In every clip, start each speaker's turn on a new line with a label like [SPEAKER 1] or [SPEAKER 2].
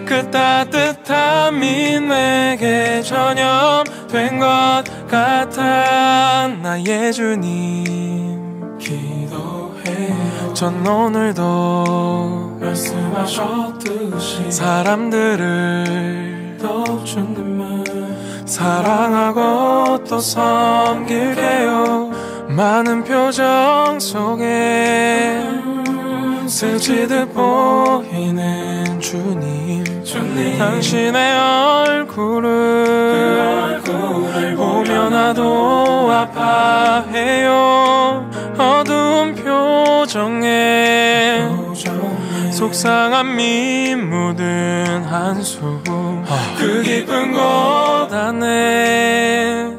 [SPEAKER 1] 그 따뜻함이 내게 전염된 것 같아. 나의 주님 기도해요. 전 오늘도 말씀하셨듯이 사람들을 더 주님을 사랑하고 또 섬길게요. 많은 표정 속에 스치듯 보이는 주님, 당신의 얼굴을 보며 나도 아파해요. 어두운 표정에 속상함이 묻은 한숨, 그 깊은 곳 안에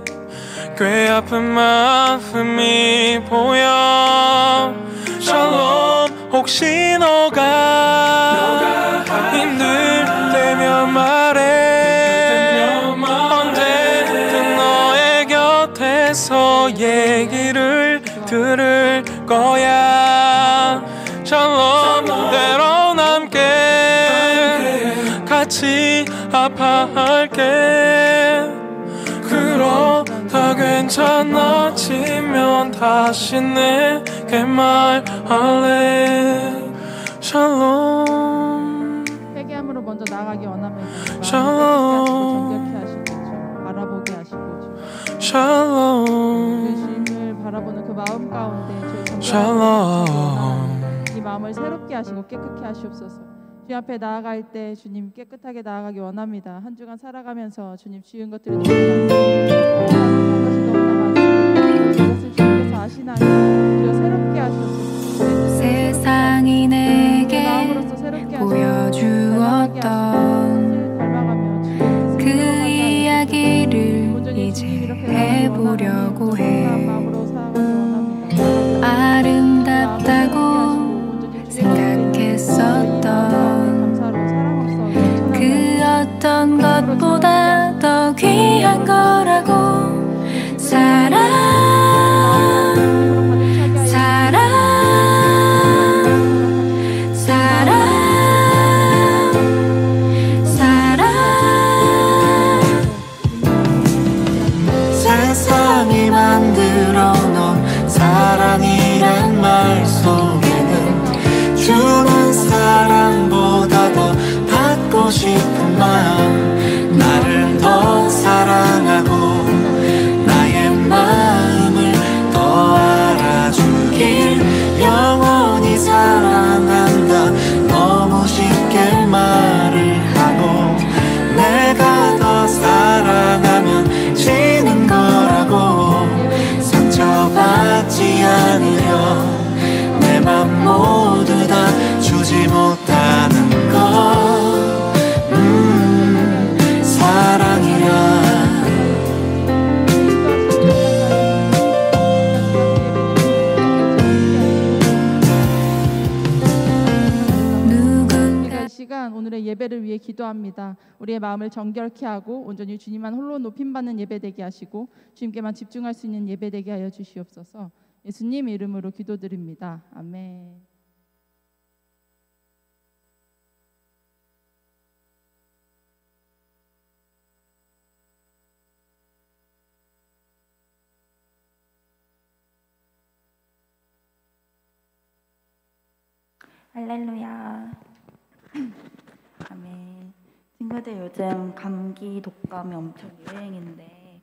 [SPEAKER 1] 꽤 아픈 마음이 보여. 샬롬, 혹시 너가 힘들 때면 말해. 언제든 너의 곁에서 얘기를 들을 거야. 샬롬, 때론 함께 같이 아파할게. 그러다 괜찮아지면 다시 내게 말할래. 샬롬.
[SPEAKER 2] 회개함으로 먼저 나아가기 원합니다.
[SPEAKER 1] 샬롬.
[SPEAKER 2] 정결케 하시고 바라보게 하시고
[SPEAKER 1] 샬롬.
[SPEAKER 2] 주님을 바라보는 그 마음 가운데
[SPEAKER 1] 샬롬.
[SPEAKER 2] 이 마음을 새롭게 하시고 깨끗게 하시옵소서. 주님 앞에 나아갈 때 주님 깨끗하게 나아가기 원합니다. 한 주간 살아가면서 주님 지은 것들이 너무 많습니다. 그것을 주님께서 아시나요? 주여 새롭게 하시옵소서.
[SPEAKER 3] 세상이 내게 보여주었던 그 이야기를 이제 해보려고 해. 아름답다고 생각했었던 그 어떤 것보다 더 귀한 거라고. 사랑, 사랑, 사랑, 사랑.
[SPEAKER 4] 세상이 만들어 놓은 사랑이란 말 속에는 주는 사랑보다 더 받고 싶은 마음, 나를 더 사랑하고 나의 마음을 더 알아주길. 영원히 사랑한다 너무 쉽게 말을 하고, 내가 더 사랑하면 지는 거라고. 상처받지 않으려 내 맘 모두 다 주지 못하는 것, 사랑이라.
[SPEAKER 2] 우리가 이 시간 오늘의 예배를 위해 기도합니다. 우리의 마음을 정결케 하고 온전히 주님만 홀로 높임받는 예배되게 하시고 주님께만 집중할 수 있는 예배되게 하여 주시옵소서. 예수님 이름으로 기도드립니다. 아멘.
[SPEAKER 5] 할렐루야. 아멘. 친구들, 요즘 감기, 독감이 엄청 유행인데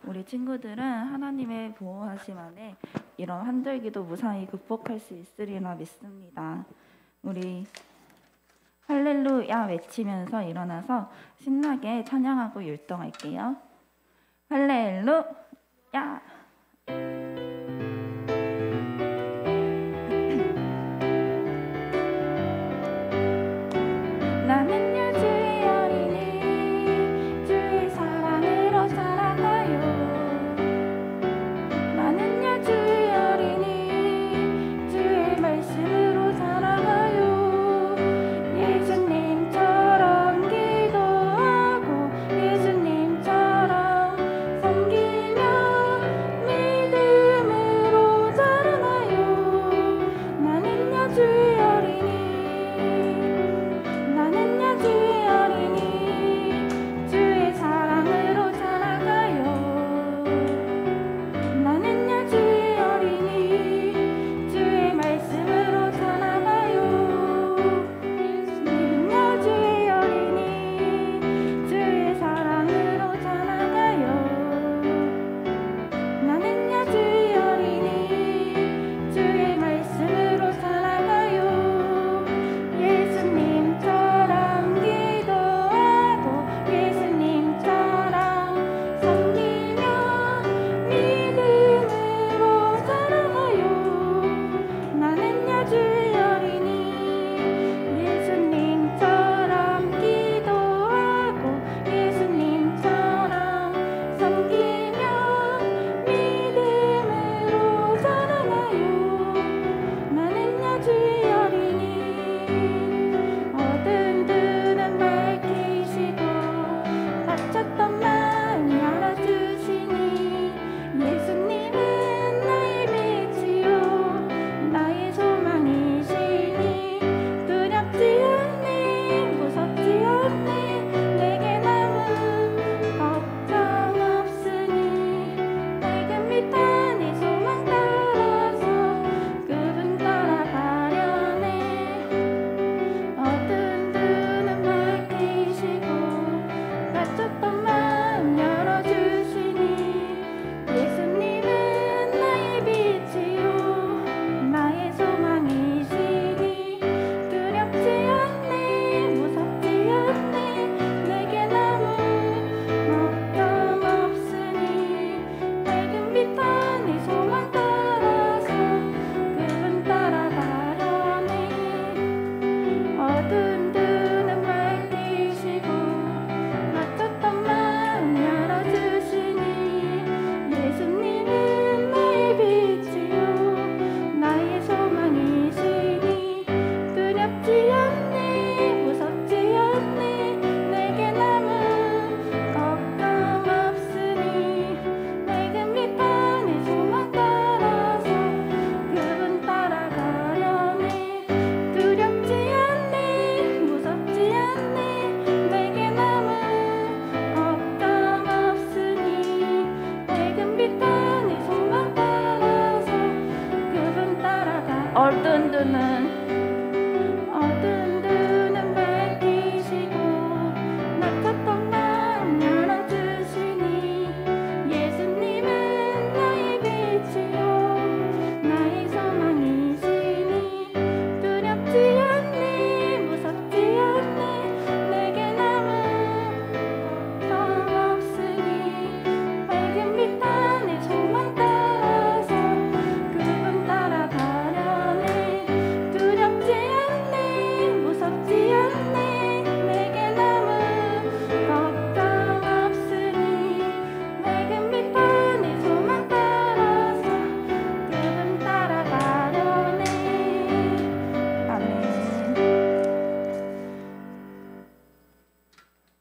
[SPEAKER 5] 우리 친구들은 하나님의 보호하심 안에 이런 환절기도 무사히 극복할 수 있으리라 믿습니다. 우리 할렐루야 외치면서 일어나서 신나게 찬양하고 율동할게요. 할렐루야. 나는요 주의 어린이, 주의 사랑으로 살아가요. 나는요 주의 어린이, 주의 말씀으로 살아가요. 예수님처럼 기도하고 예수님처럼 섬기며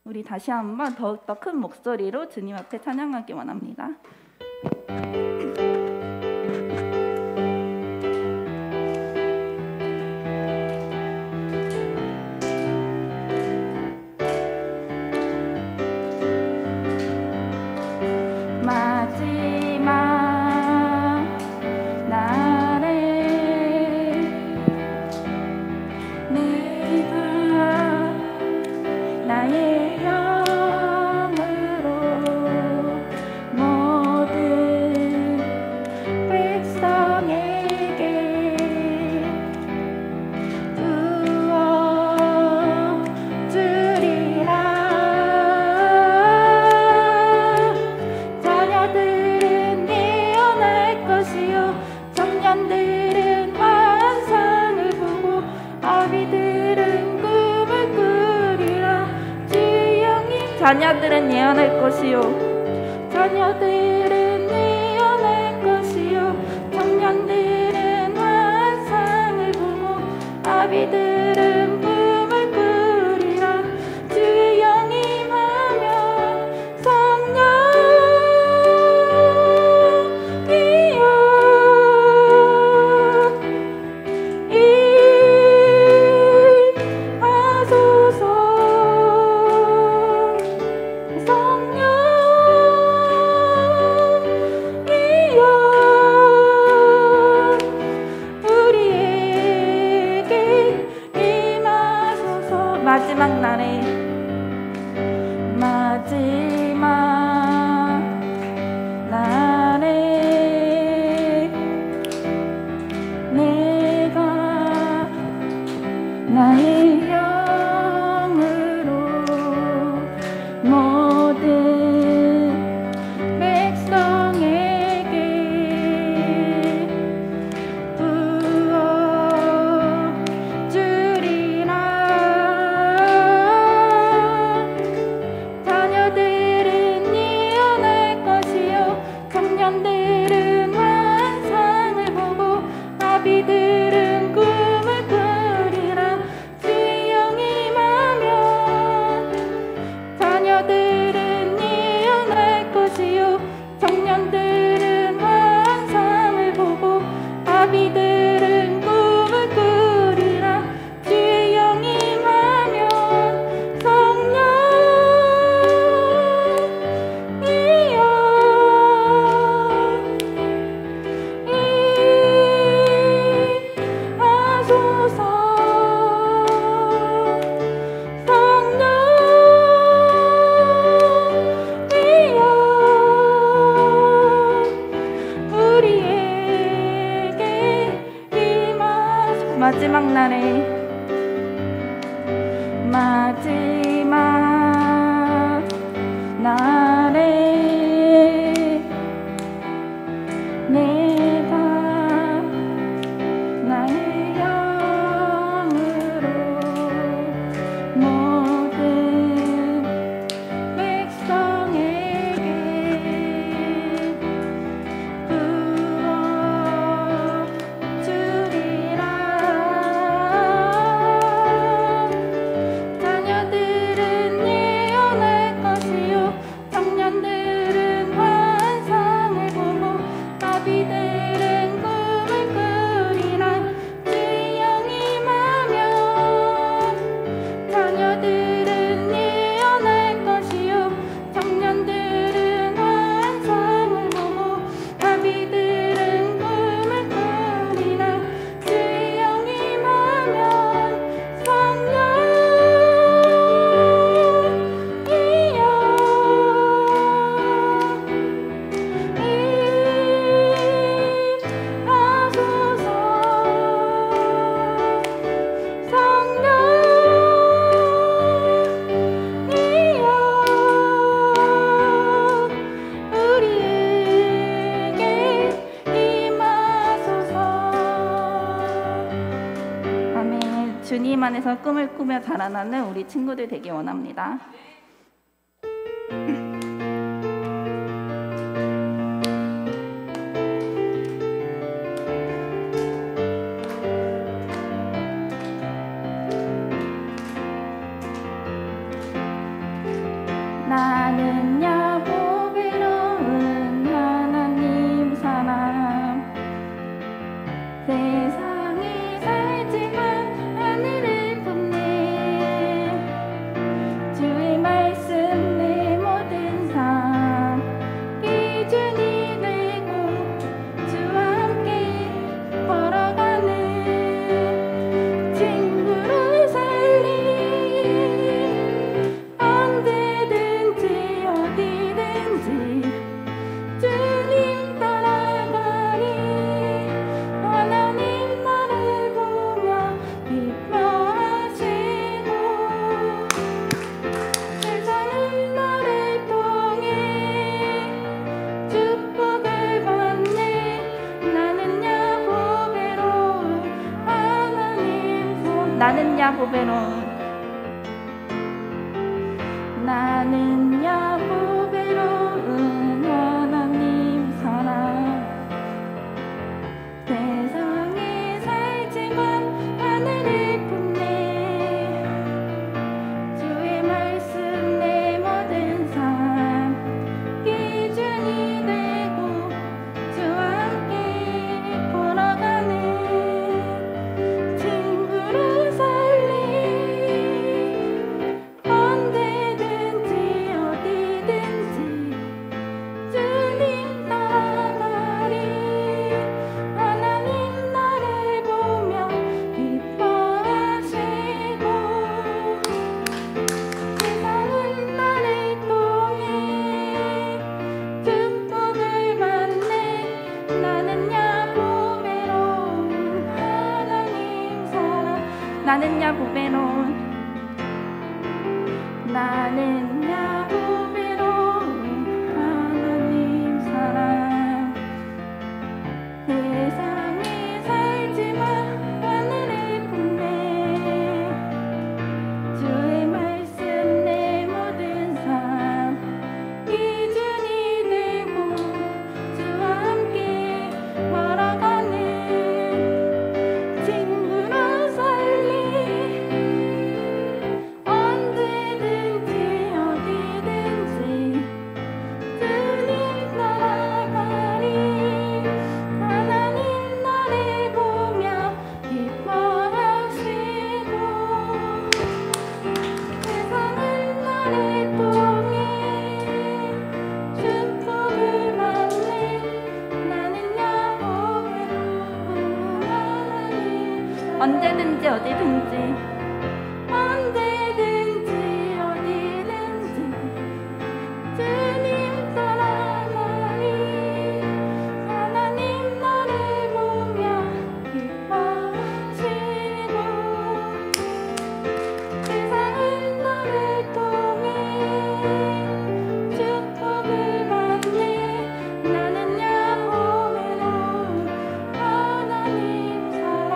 [SPEAKER 6] 우리 다시 한번 더욱더 큰 목소리로 주님 앞에 찬양하기 원합니다. 마지막 날에 네가 나의 향으로 모든 백성에게 부어주리라. 자녀들은 예언할 것이요 청년들은 환상을 보고 아비들은 꿈을 꾸리라. 주의 영이 자녀들은 예언할 것이요 자녀들은 예언할 것이요 청년들은 환상을 보고 아비들은 꿈을 꾸리라. 주의 영이 임하면 성령이여 임하소서. 성령이여 우리에게 임하소서. 마지막 날에 내가 나의 영으로 모든 백성에게 부어주리라. 자녀들은 예언할 것이요 청년들은 환상을 보고 아비들은 꿈을 꾸리라. 주의 영이 임하면 자녀들은 예언할 것이요 청년들은 환상을 보고 아비들은 꿈을 꾸리라. 주의 영이 임하면 성령이여 임하소서. 성령이여 우리에게 임하소서. 마지막 날에 내가 나의 영으로 모든 백성에게 부어주리라. 자녀들은 예언할 것이요 청년들은 환상을 보고 아비들은 꿈을 꾸리라. 주의 영이 임하면 자녀들은 예언할 것이요 청년들은 환상을 보고 아비들은 꿈을 꾸리라. 주의 영이 임하면 성령이여 임하소서. 성령이여 우리에게 임하소서. 아멘. 주님 안에서 꿈을 꾸며 자라나는 우리 친구들 되기 원합니다. 보배로운 나는야 보배로운 하나님 사랑 세상에 살지만 하늘을 품네 주의 말씀 내 모든 삶 기준이 되고 주와 함께 걸어가는 친구로 살리 언제든지 어디든지 주님 따라가리 하나님 나를 보며 기뻐하시고 세상은 나를 통해 축복을 받네 나는야 보배로운 하나님 사랑 나는야 보배로운 나는야 보배로운 하나님 사랑 세상에 살지만 하늘을 품네 주의 말씀 내 모든 삶 기준이 되고 주와 함께 걸어가는 친구로 살리 언제든지 어디든지 주님 따라가리 하나님 나를 보며 기뻐하시고 세상은 나를 통해 축복을 받네 나는야 보배로운 하나님 언제든지 어디든지 언제든지 어디든지 주님 따라가리 하나님 나를 보며 기뻐하시고 세상은 나를 통해 축복을 받네 나는야 보배로운 하나님 사랑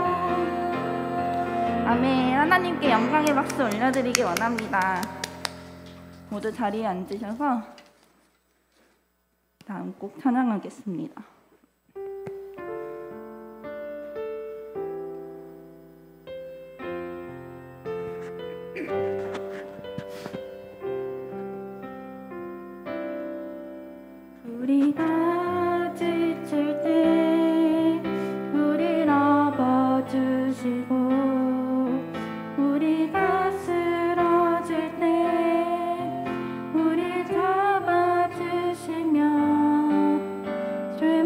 [SPEAKER 6] 아멘. 하나님께 영광의 박수 올려드리기 원합니다. 모두 자리에 앉으셔서 다음 곡 찬양하겠습니다. 우리가 지칠 때 우릴 업어주시고 우리가 쓰러질 때 우릴 잡아주시며 주의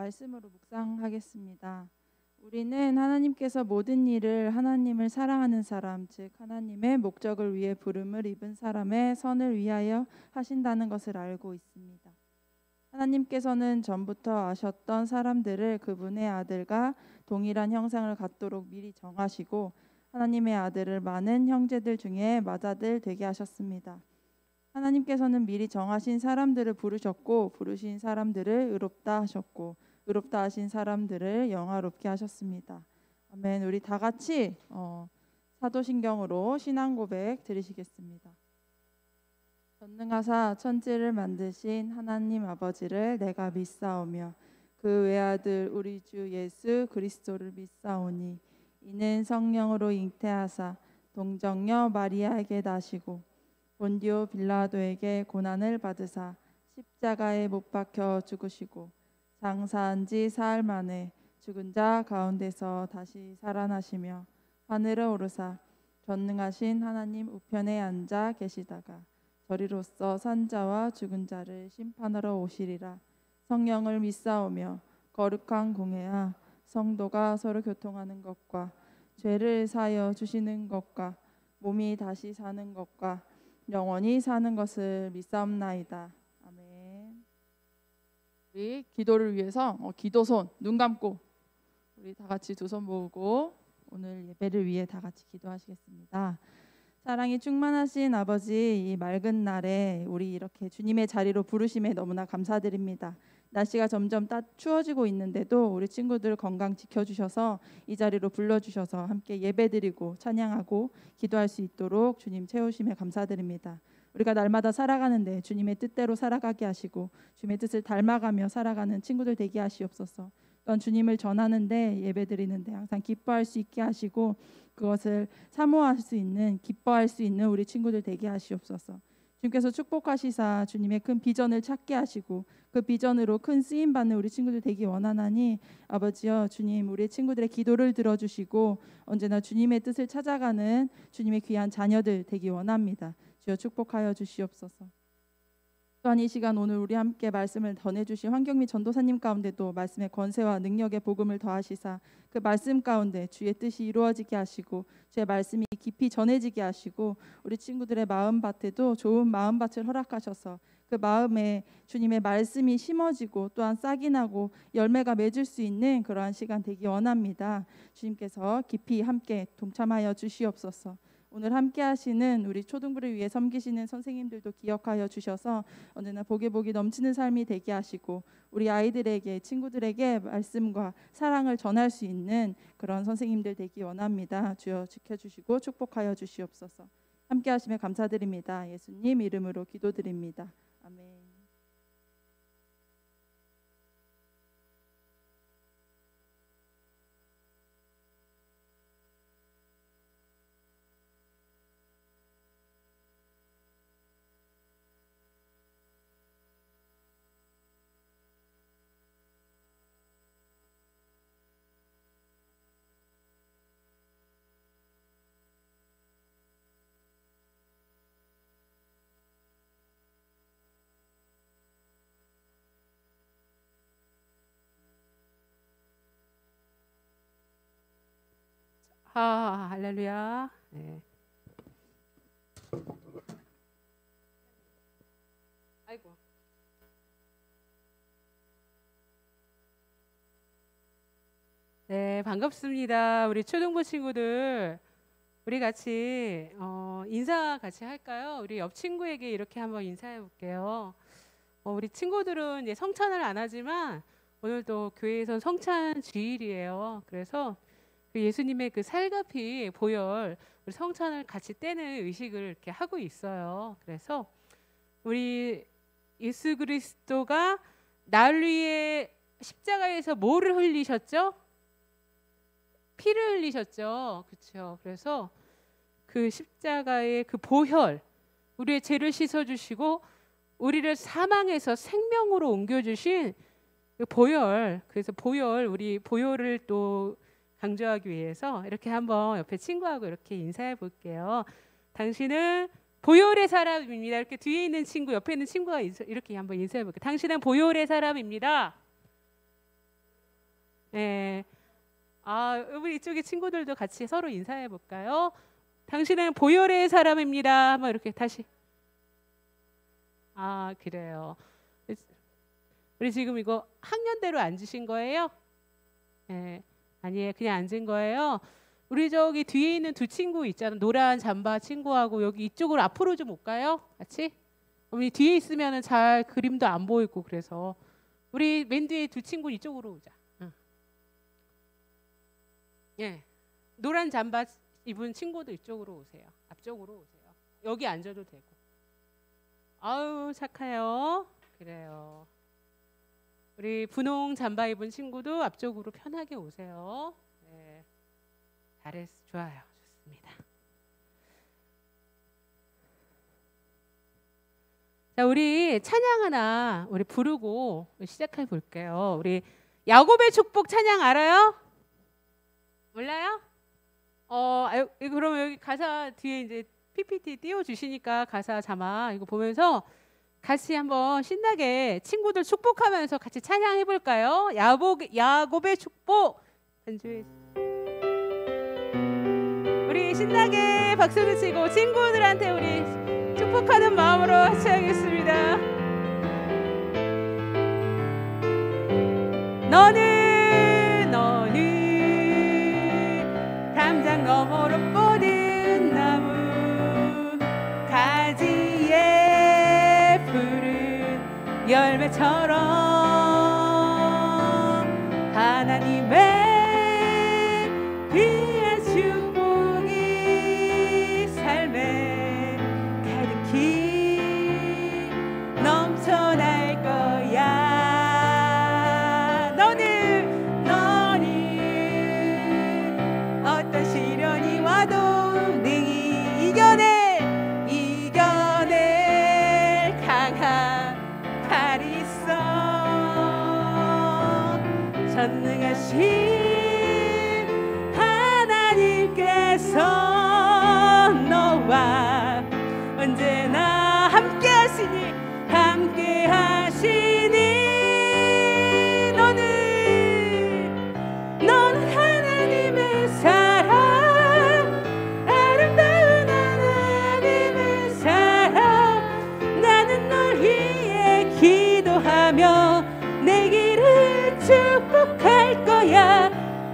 [SPEAKER 2] 말씀으로 묵상하겠습니다. 우리는 하나님께서 모든 일을 하나님을 사랑하는 사람, 즉 하나님의 목적을 위해 부름을 입은 사람의 선을 위하여 하신다는 것을 알고 있습니다. 하나님께서는 전부터 아셨던 사람들을 그분의 아들과 동일한 형상을 갖도록 미리 정하시고 하나님의 아들을 많은 형제들 중에 맏아들 되게 하셨습니다. 하나님께서는 미리 정하신 사람들을 부르셨고 부르신 사람들을 의롭다 하셨고 의롭다 하신 사람들을 영화롭게 하셨습니다. 아멘. 우리 다 같이 사도신경으로 신앙 고백 드리시겠습니다. 전능하사 천지를 만드신 하나님 아버지를 내가 믿사오며 그 외아들 우리 주 예수 그리스도를 믿사오니 이는 성령으로 잉태하사 동정녀 마리아에게 나시고 본디오 빌라도에게 고난을 받으사 십자가에 못 박혀 죽으시고 장사한 지 사흘 만에 죽은 자 가운데서 다시 살아나시며 하늘에 오르사 전능하신 하나님 우편에 앉아 계시다가 저리로서 산자와 죽은 자를 심판하러 오시리라. 성령을 믿사오며 거룩한 공회와 성도가 서로 교통하는 것과 죄를 사하여 주시는 것과 몸이 다시 사는 것과 영원히 사는 것을 믿사옵나이다. 아멘. 우리 기도를 위해서 기도손 눈 감고 우리 다 같이 두 손 모으고 오늘 예배를 위해 다 같이 기도하시겠습니다. 사랑이 충만하신 아버지, 이 맑은 날에 우리 이렇게 주님의 자리로 부르심에 너무나 감사드립니다. 날씨가 점점 추워지고 있는데도 우리 친구들 건강 지켜주셔서 이 자리로 불러주셔서 함께 예배드리고 찬양하고 기도할 수 있도록 주님 채우심에 감사드립니다. 우리가 날마다 살아가는데 주님의 뜻대로 살아가게 하시고 주님의 뜻을 닮아가며 살아가는 친구들 되게 하시옵소서. 또한 주님을 전하는데 예배드리는데 항상 기뻐할 수 있게 하시고 그것을 사모할 수 있는 기뻐할 수 있는 우리 친구들 되게 하시옵소서. 주님께서 축복하시사 주님의 큰 비전을 찾게 하시고 그 비전으로 큰 쓰임 받는 우리 친구들 되기 원하나니 아버지여 주님 우리 친구들의 기도를 들어주시고 언제나 주님의 뜻을 찾아가는 주님의 귀한 자녀들 되기 원합니다. 주여 축복하여 주시옵소서. 또한 이 시간 오늘 우리 함께 말씀을 전해주신 황경미 전도사님 가운데도 말씀의 권세와 능력의 복음을 더하시사 그 말씀 가운데 주의 뜻이 이루어지게 하시고 주의 말씀이 깊이 전해지게 하시고 우리 친구들의 마음밭에도 좋은 마음밭을 허락하셔서 그 마음에 주님의 말씀이 심어지고 또한 싹이 나고 열매가 맺을 수 있는 그러한 시간 되기 원합니다. 주님께서 깊이 함께 동참하여 주시옵소서. 오늘 함께 하시는 우리 초등부를 위해 섬기시는 선생님들도 기억하여 주셔서 언제나 복이 넘치는 삶이 되게 하시고 우리 아이들에게 친구들에게 말씀과 사랑을 전할 수 있는 그런 선생님들 되기 원합니다. 주여 지켜주시고 축복하여 주시옵소서. 함께 하심에 감사드립니다. 예수님 이름으로 기도드립니다. 아멘.
[SPEAKER 7] 할렐루야. 네. 아이고. 네, 반갑습니다. 우리 초등부 친구들, 우리 같이 인사 같이 할까요? 우리 옆 친구에게 이렇게 한번 인사해 볼게요. 우리 친구들은 이제 성찬을 안 하지만 오늘도 교회에선 성찬 주일이에요. 그래서 그 예수님의 그 살갑이 보혈 우리 성찬을 같이 떼는 의식을 이렇게 하고 있어요. 그래서 우리 예수 그리스도가 날 위해 십자가에서 뭐를 흘리셨죠? 피를 흘리셨죠. 그렇죠. 그래서 그 십자가의 그 보혈 우리의 죄를 씻어주시고 우리를 사망에서 생명으로 옮겨주신 그 보혈. 그래서 보혈 우리 보혈을 또 강조하기 위해서 이렇게 한번 옆에 친구하고 이렇게 인사해 볼게요. 당신은 보혈의 사람입니다. 이렇게 뒤에 있는 친구, 옆에 있는 친구가 이렇게 한번 인사해 볼게요. 당신은 보혈의 사람입니다. 예. 우리 이쪽에 친구들도 같이 서로 인사해 볼까요? 당신은 보혈의 사람입니다. 한번 이렇게 다시. 그래요. 우리 지금 이거 학년대로 앉으신 거예요? 예. 아니에요. 그냥 앉은 거예요. 우리 저기 뒤에 있는 두 친구 있잖아. 노란 잠바 친구하고 여기 이쪽으로 앞으로 좀 올까요? 같이? 우리 뒤에 있으면은 잘 그림도 안 보이고 그래서 우리 맨 뒤에 두 친구 이쪽으로 오자. 응. 예. 노란 잠바 입은 친구도 이쪽으로 오세요. 앞쪽으로 오세요. 여기 앉아도 되고. 아우 착해요. 그래요. 우리 분홍 잠바 입은 친구도 앞쪽으로 편하게 오세요. 네. 잘했어. 좋아요. 좋습니다. 자, 우리 찬양 하나 우리 부르고 시작해 볼게요. 우리 야곱의 축복 찬양 알아요? 몰라요? 그러면 여기 가사 뒤에 이제 PPT 띄워 주시니까 가사 자막 이거 보면서 같이 한번 신나게 친구들 축복하면서 같이 찬양해 볼까요? 야곱의 축복. 우리 신나게 박수를 치고 친구들한테 우리 축복하는 마음으로 같이 하겠습니다. 너는 담장 너머로 뻗은 나무 가지에 푸른 열매처럼 하나님의 귀한 축복이 삶에 가득히 넘쳐날 거야. 너는 어떤 시련이 와도 능히 이겨낼 강한 팔이 있어. 전능하신 하나님께서 너와 언제나 함께 하시니 너는 하나님의 사랑, 아름다운 하나님의 사랑. 나는 널 위해 기도하며 내 길을 축복할 거야.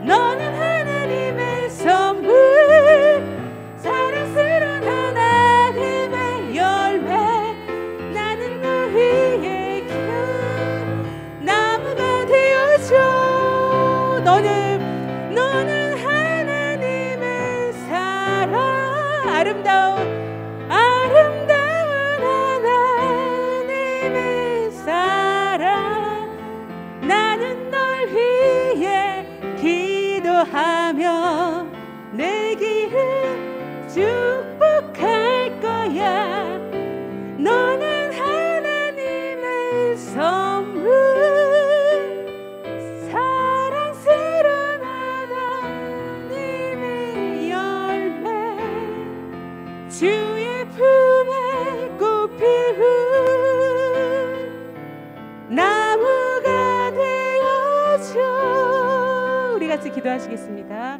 [SPEAKER 7] 너는 하나님의 선물, 사랑스러운 하나님의 열매. 나는 널 위해 나무가 되어줘. 너는 하나님의 사랑, 아름다운 하나님의 사랑. 나는 널 위해 기도하며 내 길을 축복할 거야. 너는 하나님의 선물, 사랑스러운 하나님의 열매. 주의 품에 꽃 피운 나무가 되어줘. 우리 같이 기도하시겠습니다.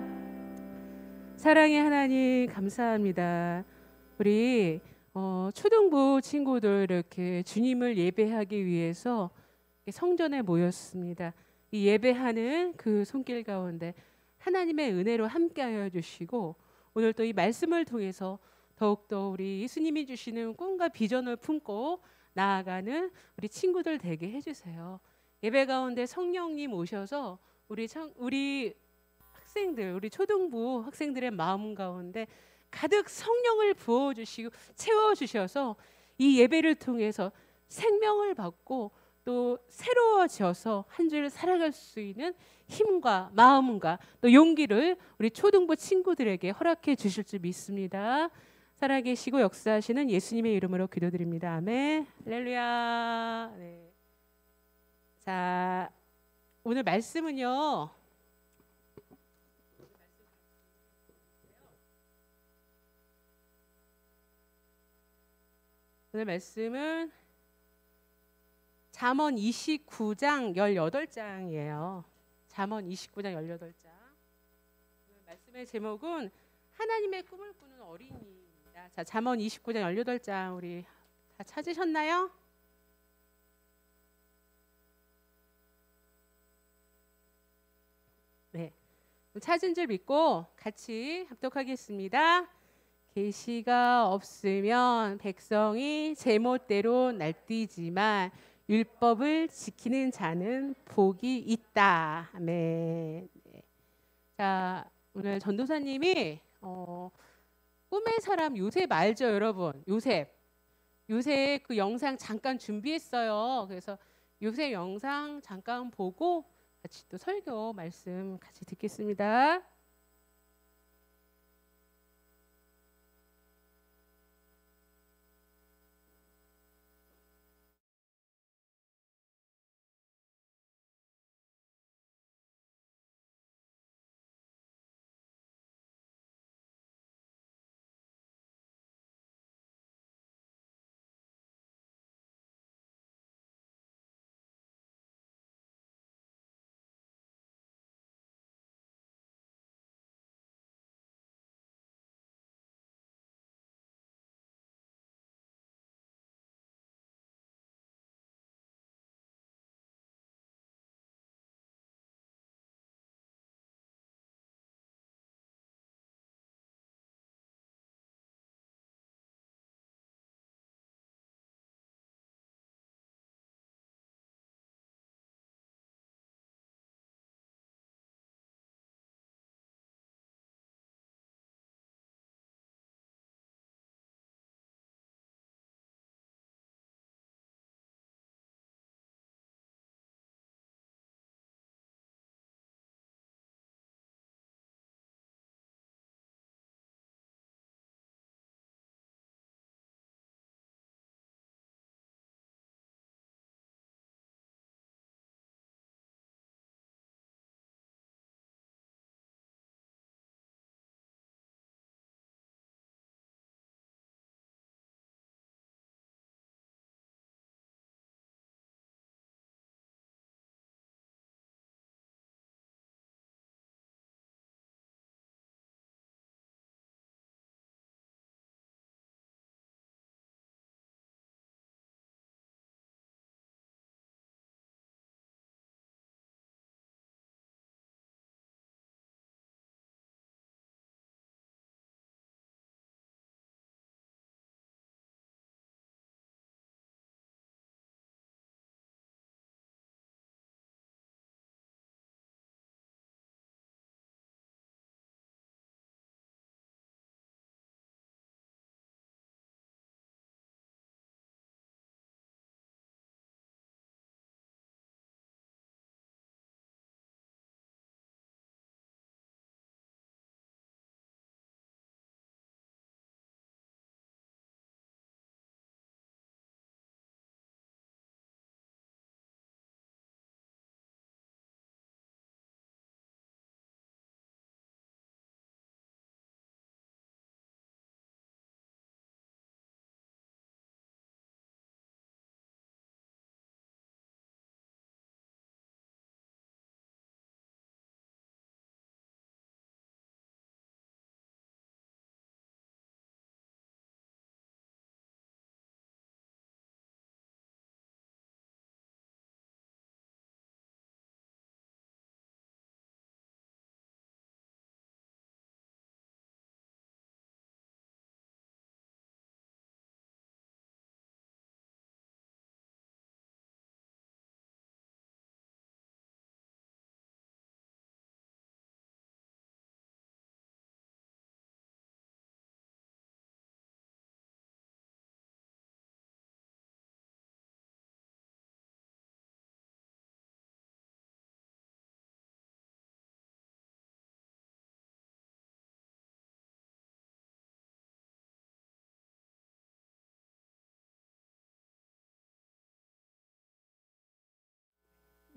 [SPEAKER 7] 사랑의 하나님 감사합니다. 우리 초등부 친구들 이렇게 주님을 예배하기 위해서 성전에 모였습니다. 이 예배하는 그 손길 가운데 하나님의 은혜로 함께하여 주시고 오늘 또 이 말씀을 통해서 더욱더 우리 예수님이 주시는 꿈과 비전을 품고 나아가는 우리 친구들 되게 해주세요. 예배 가운데 성령님 오셔서 우리 학생들, 우리 초등부 학생들의 마음 가운데 가득 성령을 부어주시고 채워주셔서 이 예배를 통해서 생명을 받고 또 새로워져서 한 주를 살아갈 수 있는 힘과 마음과 또 용기를 우리 초등부 친구들에게 허락해 주실 줄 믿습니다. 살아계시고 역사하시는 예수님의 이름으로 기도드립니다. 아멘. 할렐루야. 네. 자, 오늘 말씀은요. 오늘 말씀은 잠언 29장 18장이에요. 잠언 29장 18장. 오늘 말씀의 제목은 하나님의 꿈을 꾸는 어린이입니다. 자, 잠언 29장 18장 우리 다 찾으셨나요? 네. 찾은 줄 믿고 같이 합독하겠습니다. 계시가 없으면 백성이 제멋대로 날뛰지만 율법을 지키는 자는 복이 있다. 아멘. 네. 자, 오늘 전도사님이 꿈의 사람 요셉 알죠, 여러분? 요셉 그 영상 잠깐 준비했어요. 그래서 요셉 영상 잠깐 보고 같이 또 설교 말씀 같이 듣겠습니다.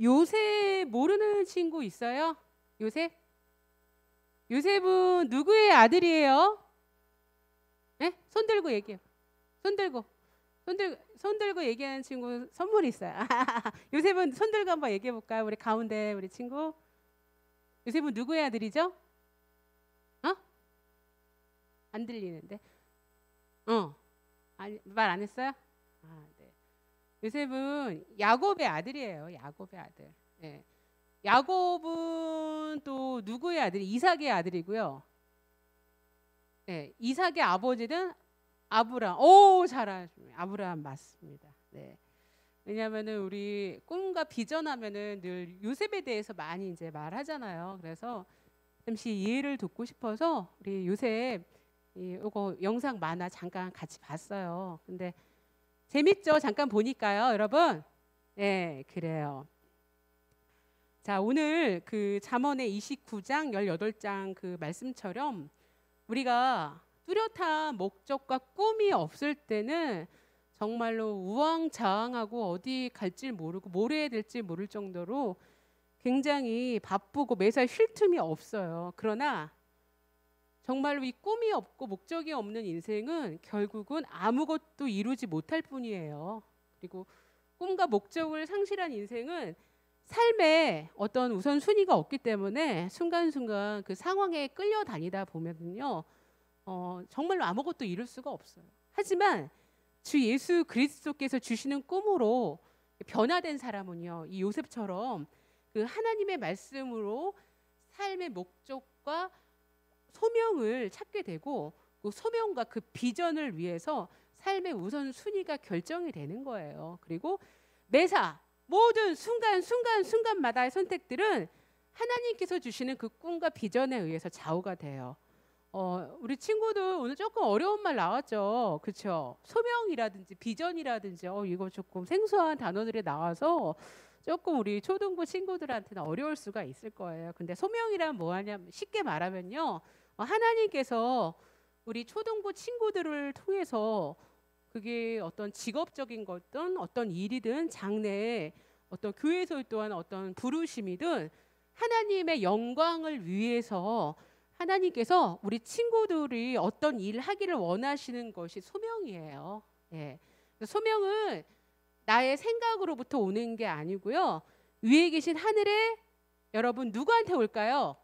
[SPEAKER 7] 요셉 모르는 친구 있어요? 요셉? 요셉은 누구의 아들이에요? 네? 손 들고 얘기해요. 손 들고 얘기하는 친구 선물이 있어요. 요셉은 손 들고 한번 얘기해 볼까요? 우리 가운데 우리 친구 요셉은 누구의 아들이죠? 어? 안 들리는데. 말 안 했어요? 아, 네. 요셉은 야곱의 아들이에요. 야곱의 아들. 네. 야곱은 또 누구의 아들이? 이삭의 아들이고요. 네. 이삭의 아버지는 아브라함. 오, 잘하시네. 아브라함 맞습니다. 네. 왜냐하면은 우리 꿈과 비전하면은 늘 요셉에 대해서 많이 이제 말하잖아요. 그래서 잠시 이해를 돕고 싶어서 우리 요셉 이거 영상 만화 잠깐 같이 봤어요. 근데 재밌죠? 잠깐 보니까요, 여러분. 네, 그래요. 자, 오늘 그 잠언의 29장 18장 그 말씀처럼 우리가 뚜렷한 목적과 꿈이 없을 때는 정말로 우왕좌왕하고 어디 갈지 모르고 뭘 해야 될지 모를 정도로 굉장히 바쁘고 매사에 쉴 틈이 없어요. 그러나 정말로 이 꿈이 없고 목적이 없는 인생은 결국은 아무것도 이루지 못할 뿐이에요. 그리고 꿈과 목적을 상실한 인생은 삶에 어떤 우선순위가 없기 때문에 순간순간 그 상황에 끌려다니다 보면요, 정말로 아무것도 이룰 수가 없어요. 하지만 주 예수 그리스도께서 주시는 꿈으로 변화된 사람은요, 이 요셉처럼 그 하나님의 말씀으로 삶의 목적과 소명을 찾게 되고 그 소명과 그 비전을 위해서 삶의 우선순위가 결정이 되는 거예요. 그리고 매사 모든 순간마다의 선택들은 하나님께서 주시는 그 꿈과 비전에 의해서 좌우가 돼요. 우리 친구들 오늘 조금 어려운 말 나왔죠. 그렇죠? 소명이라든지 비전이라든지 이거 조금 생소한 단어들이 나와서 조금 우리 초등부 친구들한테는 어려울 수가 있을 거예요. 근데 소명이란 뭐하냐면 쉽게 말하면요, 하나님께서 우리 초등부 친구들을 통해서 그게 어떤 직업적인 것든 어떤 일이든 장래에 어떤 교회에서 또한 어떤 부르심이든 하나님의 영광을 위해서 하나님께서 우리 친구들이 어떤 일을 하기를 원하시는 것이 소명이에요. 예. 소명은 나의 생각으로부터 오는 게 아니고요, 위에 계신 하늘에 여러분 누구한테 올까요?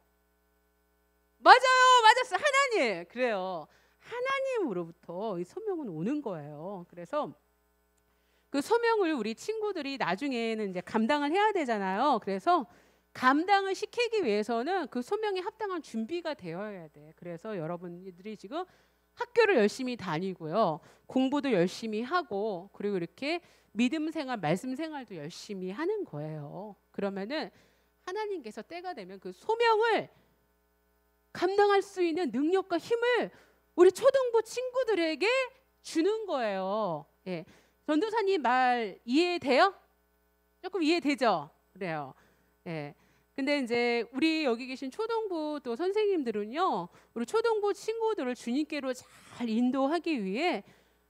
[SPEAKER 7] 맞아요, 맞았어, 하나님. 그래요. 하나님으로부터 이 소명은 오는 거예요. 그래서 그 소명을 우리 친구들이 나중에는 이제 감당을 해야 되잖아요. 그래서 감당을 시키기 위해서는 그 소명에 합당한 준비가 되어야 돼. 그래서 여러분들이 지금 학교를 열심히 다니고요, 공부도 열심히 하고, 그리고 이렇게 믿음 생활, 말씀 생활도 열심히 하는 거예요. 그러면은 하나님께서 때가 되면 그 소명을 감당할 수 있는 능력과 힘을 우리 초등부 친구들에게 주는 거예요. 예. 전도사님 말 이해돼요? 조금 이해되죠? 그래요. 예. 근데 이제 우리 여기 계신 초등부 또 선생님들은요, 우리 초등부 친구들을 주님께로 잘 인도하기 위해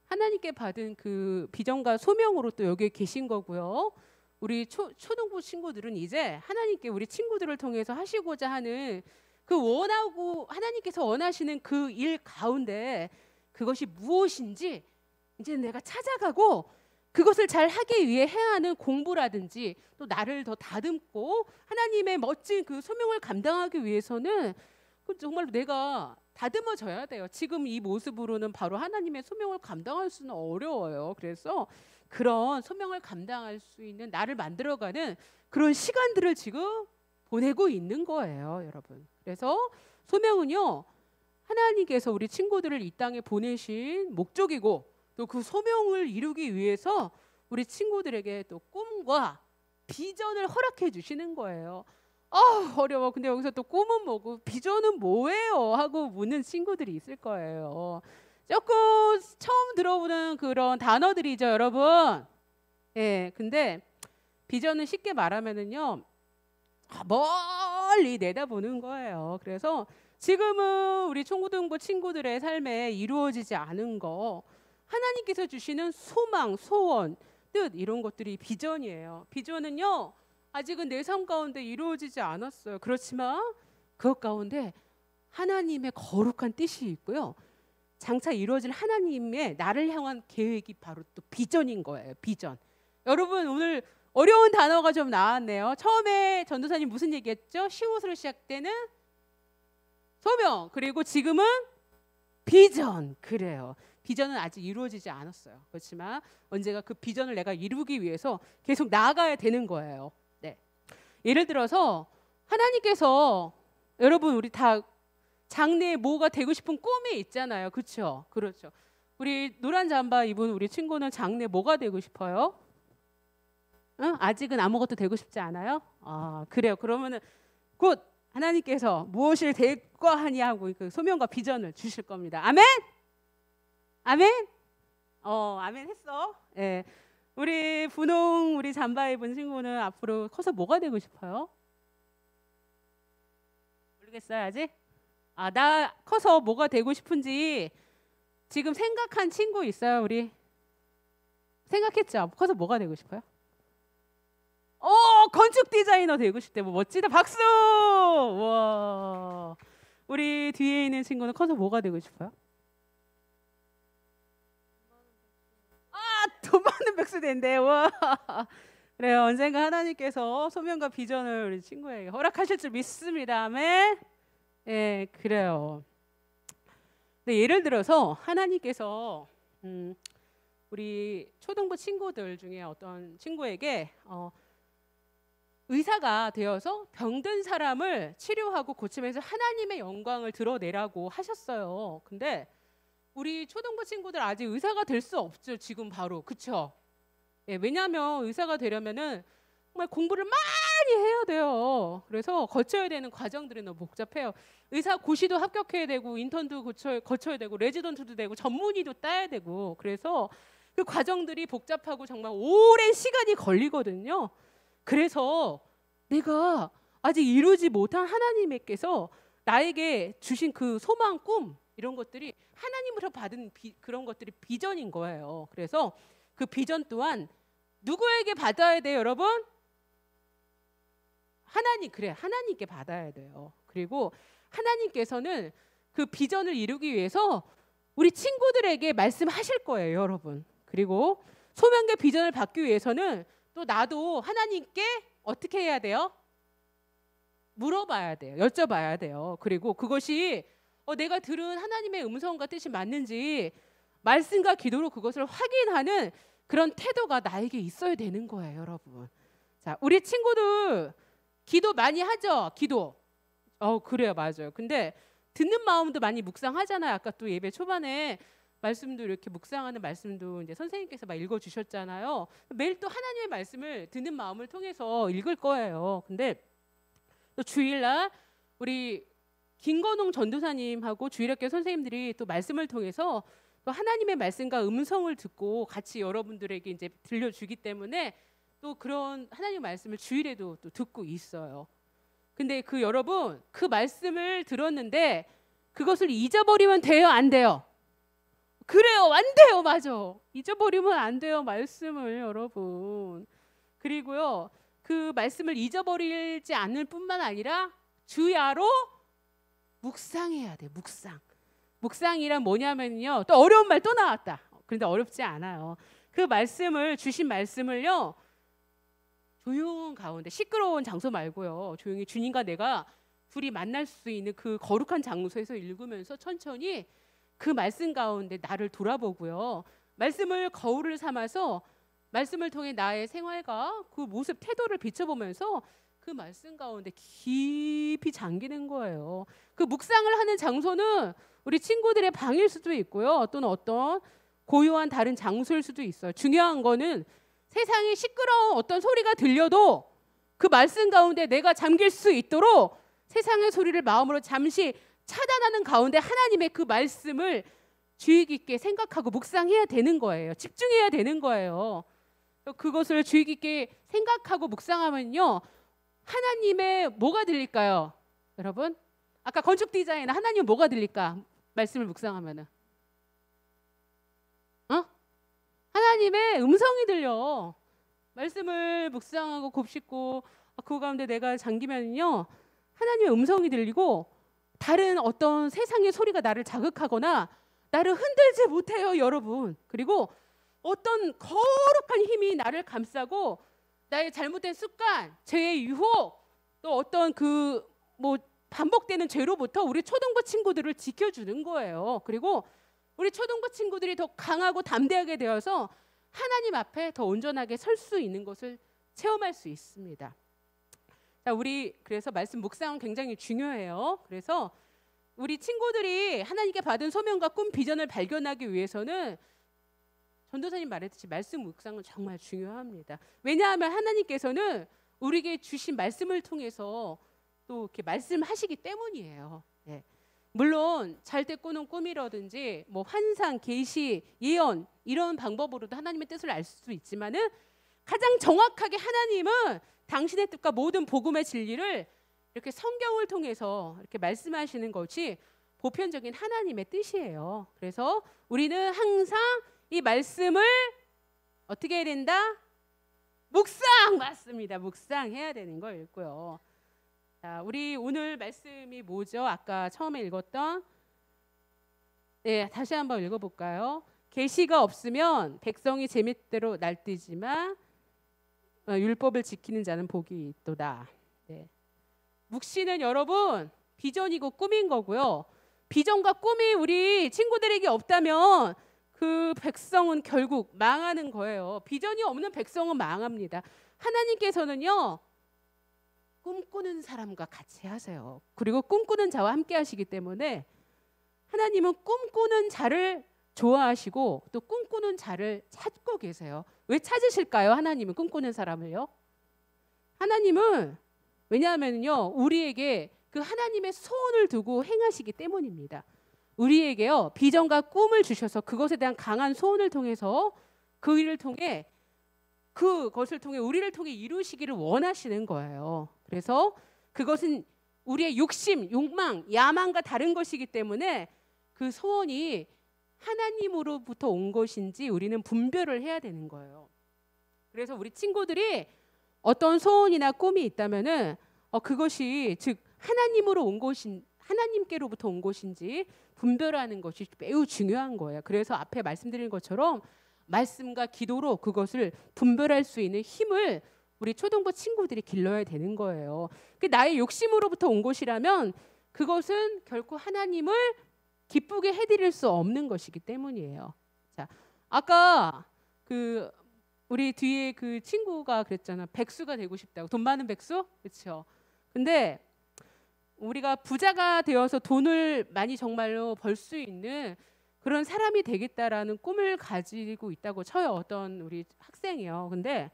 [SPEAKER 7] 하나님께 받은 그 비전과 소명으로 또 여기 계신 거고요. 우리 초등부 친구들은 이제 하나님께 우리 친구들을 통해서 하시고자 하는 그 원하고 하나님께서 원하시는 그 일 가운데 그것이 무엇인지 이제 내가 찾아가고 그것을 잘 하기 위해 해야 하는 공부라든지 또 나를 더 다듬고 하나님의 멋진 그 소명을 감당하기 위해서는 정말로 내가 다듬어져야 돼요. 지금 이 모습으로는 바로 하나님의 소명을 감당할 수는 어려워요. 그래서 그런 소명을 감당할 수 있는 나를 만들어가는 그런 시간들을 지금 보내고 있는 거예요, 여러분. 그래서 소명은요, 하나님께서 우리 친구들을 이 땅에 보내신 목적이고 또 그 소명을 이루기 위해서 우리 친구들에게 또 꿈과 비전을 허락해 주시는 거예요. 어려워. 근데 여기서 또 꿈은 뭐고 비전은 뭐예요? 하고 묻는 친구들이 있을 거예요. 조금 처음 들어보는 그런 단어들이죠, 여러분. 예, 근데 비전은 쉽게 말하면은요, 멀리 내다보는 거예요. 그래서 지금은 우리 초등부 친구들의 삶에 이루어지지 않은 거, 하나님께서 주시는 소망, 소원, 뜻, 이런 것들이 비전이에요. 비전은요, 아직은 내 삶 가운데 이루어지지 않았어요. 그렇지만 그것 가운데 하나님의 거룩한 뜻이 있고요, 장차 이루어질 하나님의 나를 향한 계획이 바로 또 비전인 거예요. 비전. 여러분 오늘 어려운 단어가 좀 나왔네요. 처음에 전도사님 무슨 얘기했죠? 시옷으로 시작되는 소명, 그리고 지금은 비전. 그래요. 비전은 아직 이루어지지 않았어요. 그렇지만 언제가 그 비전을 내가 이루기 위해서 계속 나아가야 되는 거예요. 네. 예를 들어서 하나님께서 여러분 우리 다 장래에 뭐가 되고 싶은 꿈이 있잖아요. 그렇죠? 그렇죠. 우리 노란 잠바 입은 우리 친구는 장래 뭐가 되고 싶어요? 응? 아직은 아무것도 되고 싶지 않아요? 아, 그래요. 그러면은 곧 하나님께서 무엇을 될까 하냐고 그 소명과 비전을 주실 겁니다. 아멘? 아멘? 아멘 했어. 예. 우리 분홍 우리 잠바 입은 친구는 앞으로 커서 뭐가 되고 싶어요? 모르겠어요, 아직? 아, 나 커서 뭐가 되고 싶은지 지금 생각한 친구 있어요, 우리? 생각했죠? 커서 뭐가 되고 싶어요? 건축 디자이너 되고 싶대. 뭐 멋지다. 박수! 와. 우리 뒤에 있는 친구는 커서 뭐가 되고 싶어요? 돈 많은 백수 된대. 와. 그래요. 언젠가 하나님께서 소명과 비전을 우리 친구에게 허락하실 줄 믿습니다. 아멘. 예, 그래요. 네, 예를 들어서 하나님께서 우리 초등부 친구들 중에 어떤 친구에게 의사가 되어서 병든 사람을 치료하고 고치면서 하나님의 영광을 드러내라고 하셨어요. 근데 우리 초등부 친구들 아직 의사가 될 수 없죠. 지금 바로. 그렇죠? 예, 왜냐하면 의사가 되려면은 정말 공부를 많이 해야 돼요. 그래서 거쳐야 되는 과정들이 너무 복잡해요. 의사 고시도 합격해야 되고 인턴도 거쳐야 되고 레지던트도 되고 전문의도 따야 되고 그래서 그 과정들이 복잡하고 정말 오랜 시간이 걸리거든요. 그래서 내가 아직 이루지 못한 하나님께서 나에게 주신 그 소망, 꿈 이런 것들이 하나님으로 받은 그런 것들이 비전인 거예요. 그래서 그 비전 또한 누구에게 받아야 돼요, 여러분? 하나님께 받아야 돼요. 그리고 하나님께서는 그 비전을 이루기 위해서 우리 친구들에게 말씀하실 거예요, 여러분. 그리고 소명과 비전을 받기 위해서는 또 나도 하나님께 어떻게 해야 돼요? 물어봐야 돼요. 여쭤봐야 돼요. 그리고 그것이 내가 들은 하나님의 음성과 뜻이 맞는지 말씀과 기도로 그것을 확인하는 그런 태도가 나에게 있어야 되는 거예요, 여러분. 자, 우리 친구들 기도 많이 하죠? 기도. 그래요, 맞아요. 근데 듣는 마음도 많이 묵상하잖아요. 아까 또 예배 초반에 말씀도 이렇게 묵상하는 말씀도 이제 선생님께서 막 읽어주셨잖아요. 매일 또 하나님의 말씀을 듣는 마음을 통해서 읽을 거예요. 근데 또 주일날 우리 김건웅 전도사님하고 주일학교 선생님들이 또 말씀을 통해서 또 하나님의 말씀과 음성을 듣고 같이 여러분들에게 이제 들려주기 때문에 또 그런 하나님의 말씀을 주일에도 또 듣고 있어요. 근데 여러분 그 말씀을 들었는데 그것을 잊어버리면 돼요, 안 돼요? 그래요, 안 돼요, 맞아. 잊어버리면 안 돼요, 말씀을 여러분. 그리고요, 그 말씀을 잊어버리지 않을 뿐만 아니라 주야로 묵상해야 돼, 묵상. 묵상이란 뭐냐면요, 또 어려운 말 또 나왔다. 그런데 어렵지 않아요. 그 말씀을 주신 말씀을요, 조용한 가운데 시끄러운 장소 말고요, 조용히 주님과 내가 둘이 만날 수 있는 그 거룩한 장소에서 읽으면서 천천히 그 말씀 가운데 나를 돌아보고요, 말씀을 거울을 삼아서 말씀을 통해 나의 생활과 그 모습, 태도를 비춰보면서 그 말씀 가운데 깊이 잠기는 거예요. 그 묵상을 하는 장소는 우리 친구들의 방일 수도 있고요, 또는 어떤 고요한 다른 장소일 수도 있어요. 중요한 거는 세상에 시끄러운 어떤 소리가 들려도 그 말씀 가운데 내가 잠길 수 있도록 세상의 소리를 마음으로 잠시 차단하는 가운데 하나님의 그 말씀을 주의 깊게 생각하고 묵상해야 되는 거예요. 집중해야 되는 거예요. 그것을 주의 깊게 생각하고 묵상하면요, 하나님의 뭐가 들릴까요? 여러분, 아까 건축 디자이너 하나님 뭐가 들릴까? 말씀을 묵상하면은 하나님의 음성이 들려. 말씀을 묵상하고 곱씹고 그 가운데 내가 잠기면요, 하나님의 음성이 들리고 다른 어떤 세상의 소리가 나를 자극하거나 나를 흔들지 못해요, 여러분. 그리고 어떤 거룩한 힘이 나를 감싸고 나의 잘못된 습관, 죄의 유혹, 또 어떤 그 뭐 반복되는 죄로부터 우리 초등부 친구들을 지켜주는 거예요. 그리고 우리 초등부 친구들이 더 강하고 담대하게 되어서 하나님 앞에 더 온전하게 설 수 있는 것을 체험할 수 있습니다. 자, 우리 그래서 말씀 묵상은 굉장히 중요해요. 그래서 우리 친구들이 하나님께 받은 소명과 꿈, 비전을 발견하기 위해서는 전도사님 말했듯이 말씀 묵상은 정말 중요합니다. 왜냐하면 하나님께서는 우리에게 주신 말씀을 통해서 또 이렇게 말씀하시기 때문이에요. 네. 물론 잘 때 꾸는 꿈이라든지 뭐 환상, 계시, 예언 이런 방법으로도 하나님의 뜻을 알 수 있지만은 가장 정확하게 하나님은 당신의 뜻과 모든 복음의 진리를 이렇게 성경을 통해서 이렇게 말씀하시는 것이 보편적인 하나님의 뜻이에요. 그래서 우리는 항상 이 말씀을 어떻게 해야 된다? 묵상! 맞습니다. 묵상해야 되는 걸 읽고요. 자, 우리 오늘 말씀이 뭐죠? 아까 처음에 읽었던 네, 다시 한번 읽어볼까요? 계시가 없으면 백성이 제멋대로 날뛰지만 율법을 지키는 자는 복이 있도다. 네. 묵시는 여러분 비전이고 꿈인 거고요. 비전과 꿈이 우리 친구들에게 없다면 그 백성은 결국 망하는 거예요. 비전이 없는 백성은 망합니다. 하나님께서는요, 꿈꾸는 사람과 같이 하세요. 그리고 꿈꾸는 자와 함께 하시기 때문에 하나님은 꿈꾸는 자를 좋아하시고 또 꿈꾸는 자를 찾고 계세요. 왜 찾으실까요? 하나님은 꿈꾸는 사람을요. 하나님은 왜냐하면요, 우리에게 그 하나님의 소원을 두고 행하시기 때문입니다. 우리에게요, 비전과 꿈을 주셔서 그것에 대한 강한 소원을 통해서 그 일을 통해 그것을 통해 우리를 통해 이루시기를 원하시는 거예요. 그래서 그것은 우리의 욕심, 욕망, 야망과 다른 것이기 때문에 그 소원이 하나님으로부터 온 것인지 우리는 분별을 해야 되는 거예요. 그래서 우리 친구들이 어떤 소원이나 꿈이 있다면은 그것이 즉 하나님으로 온 것인 하나님께로부터 온 것인지 분별하는 것이 매우 중요한 거예요. 그래서 앞에 말씀드린 것처럼 말씀과 기도로 그것을 분별할 수 있는 힘을 우리 초등부 친구들이 길러야 되는 거예요. 그 나의 욕심으로부터 온 것이라면 그것은 결코 하나님을 기쁘게 해드릴 수 없는 것이기 때문이에요. 자, 아까 그 우리 뒤에 그 친구가 그랬잖아. 백수가 되고 싶다고. 돈 많은 백수? 그렇죠. 근데 우리가 부자가 되어서 돈을 많이 정말로 벌 수 있는 그런 사람이 되겠다라는 꿈을 가지고 있다고 쳐요. 어떤 우리 학생이요. 근데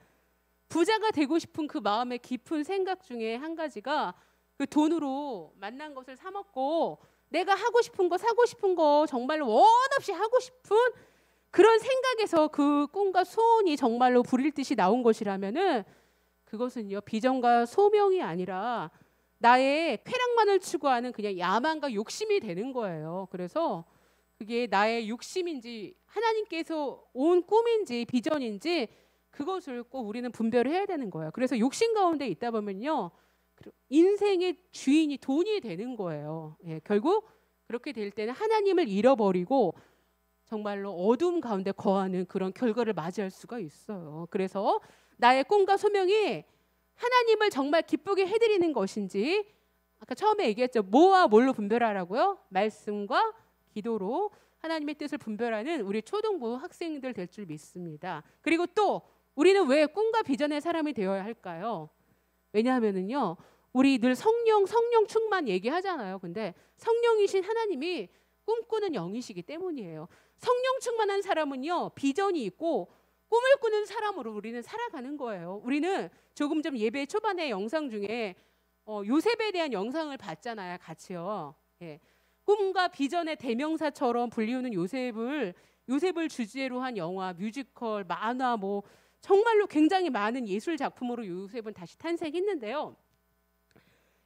[SPEAKER 7] 부자가 되고 싶은 그 마음의 깊은 생각 중에 한 가지가 그 돈으로 만난 것을 사 먹고 내가 하고 싶은 거 사고 싶은 거 정말로 원 없이 하고 싶은 그런 생각에서 그 꿈과 소원이 정말로 불일 듯이 나온 것이라면은 그것은요, 비전과 소명이 아니라 나의 쾌락만을 추구하는 그냥 야망과 욕심이 되는 거예요. 그래서 그게 나의 욕심인지 하나님께서 온 꿈인지 비전인지 그것을 꼭 우리는 분별을 해야 되는 거예요. 그래서 욕심 가운데 있다 보면요, 인생의 주인이 돈이 되는 거예요. 예, 결국 그렇게 될 때는 하나님을 잃어버리고 정말로 어둠 가운데 거하는 그런 결과를 맞이할 수가 있어요. 그래서 나의 꿈과 소명이 하나님을 정말 기쁘게 해드리는 것인지 아까 처음에 얘기했죠. 뭐와 뭘로 분별하라고요? 말씀과 기도로 하나님의 뜻을 분별하는 우리 초등부 학생들 될 줄 믿습니다. 그리고 또 우리는 왜 꿈과 비전의 사람이 되어야 할까요? 왜냐하면은요, 우리 늘 성령 충만 얘기하잖아요. 근데 성령이신 하나님이 꿈꾸는 영이시기 때문이에요. 성령 충만한 사람은요, 비전이 있고 꿈을 꾸는 사람으로 우리는 살아가는 거예요. 우리는 조금 전 예배 초반에 영상 중에 요셉에 대한 영상을 봤잖아요. 같이요. 예. 꿈과 비전의 대명사처럼 불리우는 요셉을 주제로 한 영화, 뮤지컬, 만화 뭐 정말로 굉장히 많은 예술 작품으로 요셉은 다시 탄생했는데요.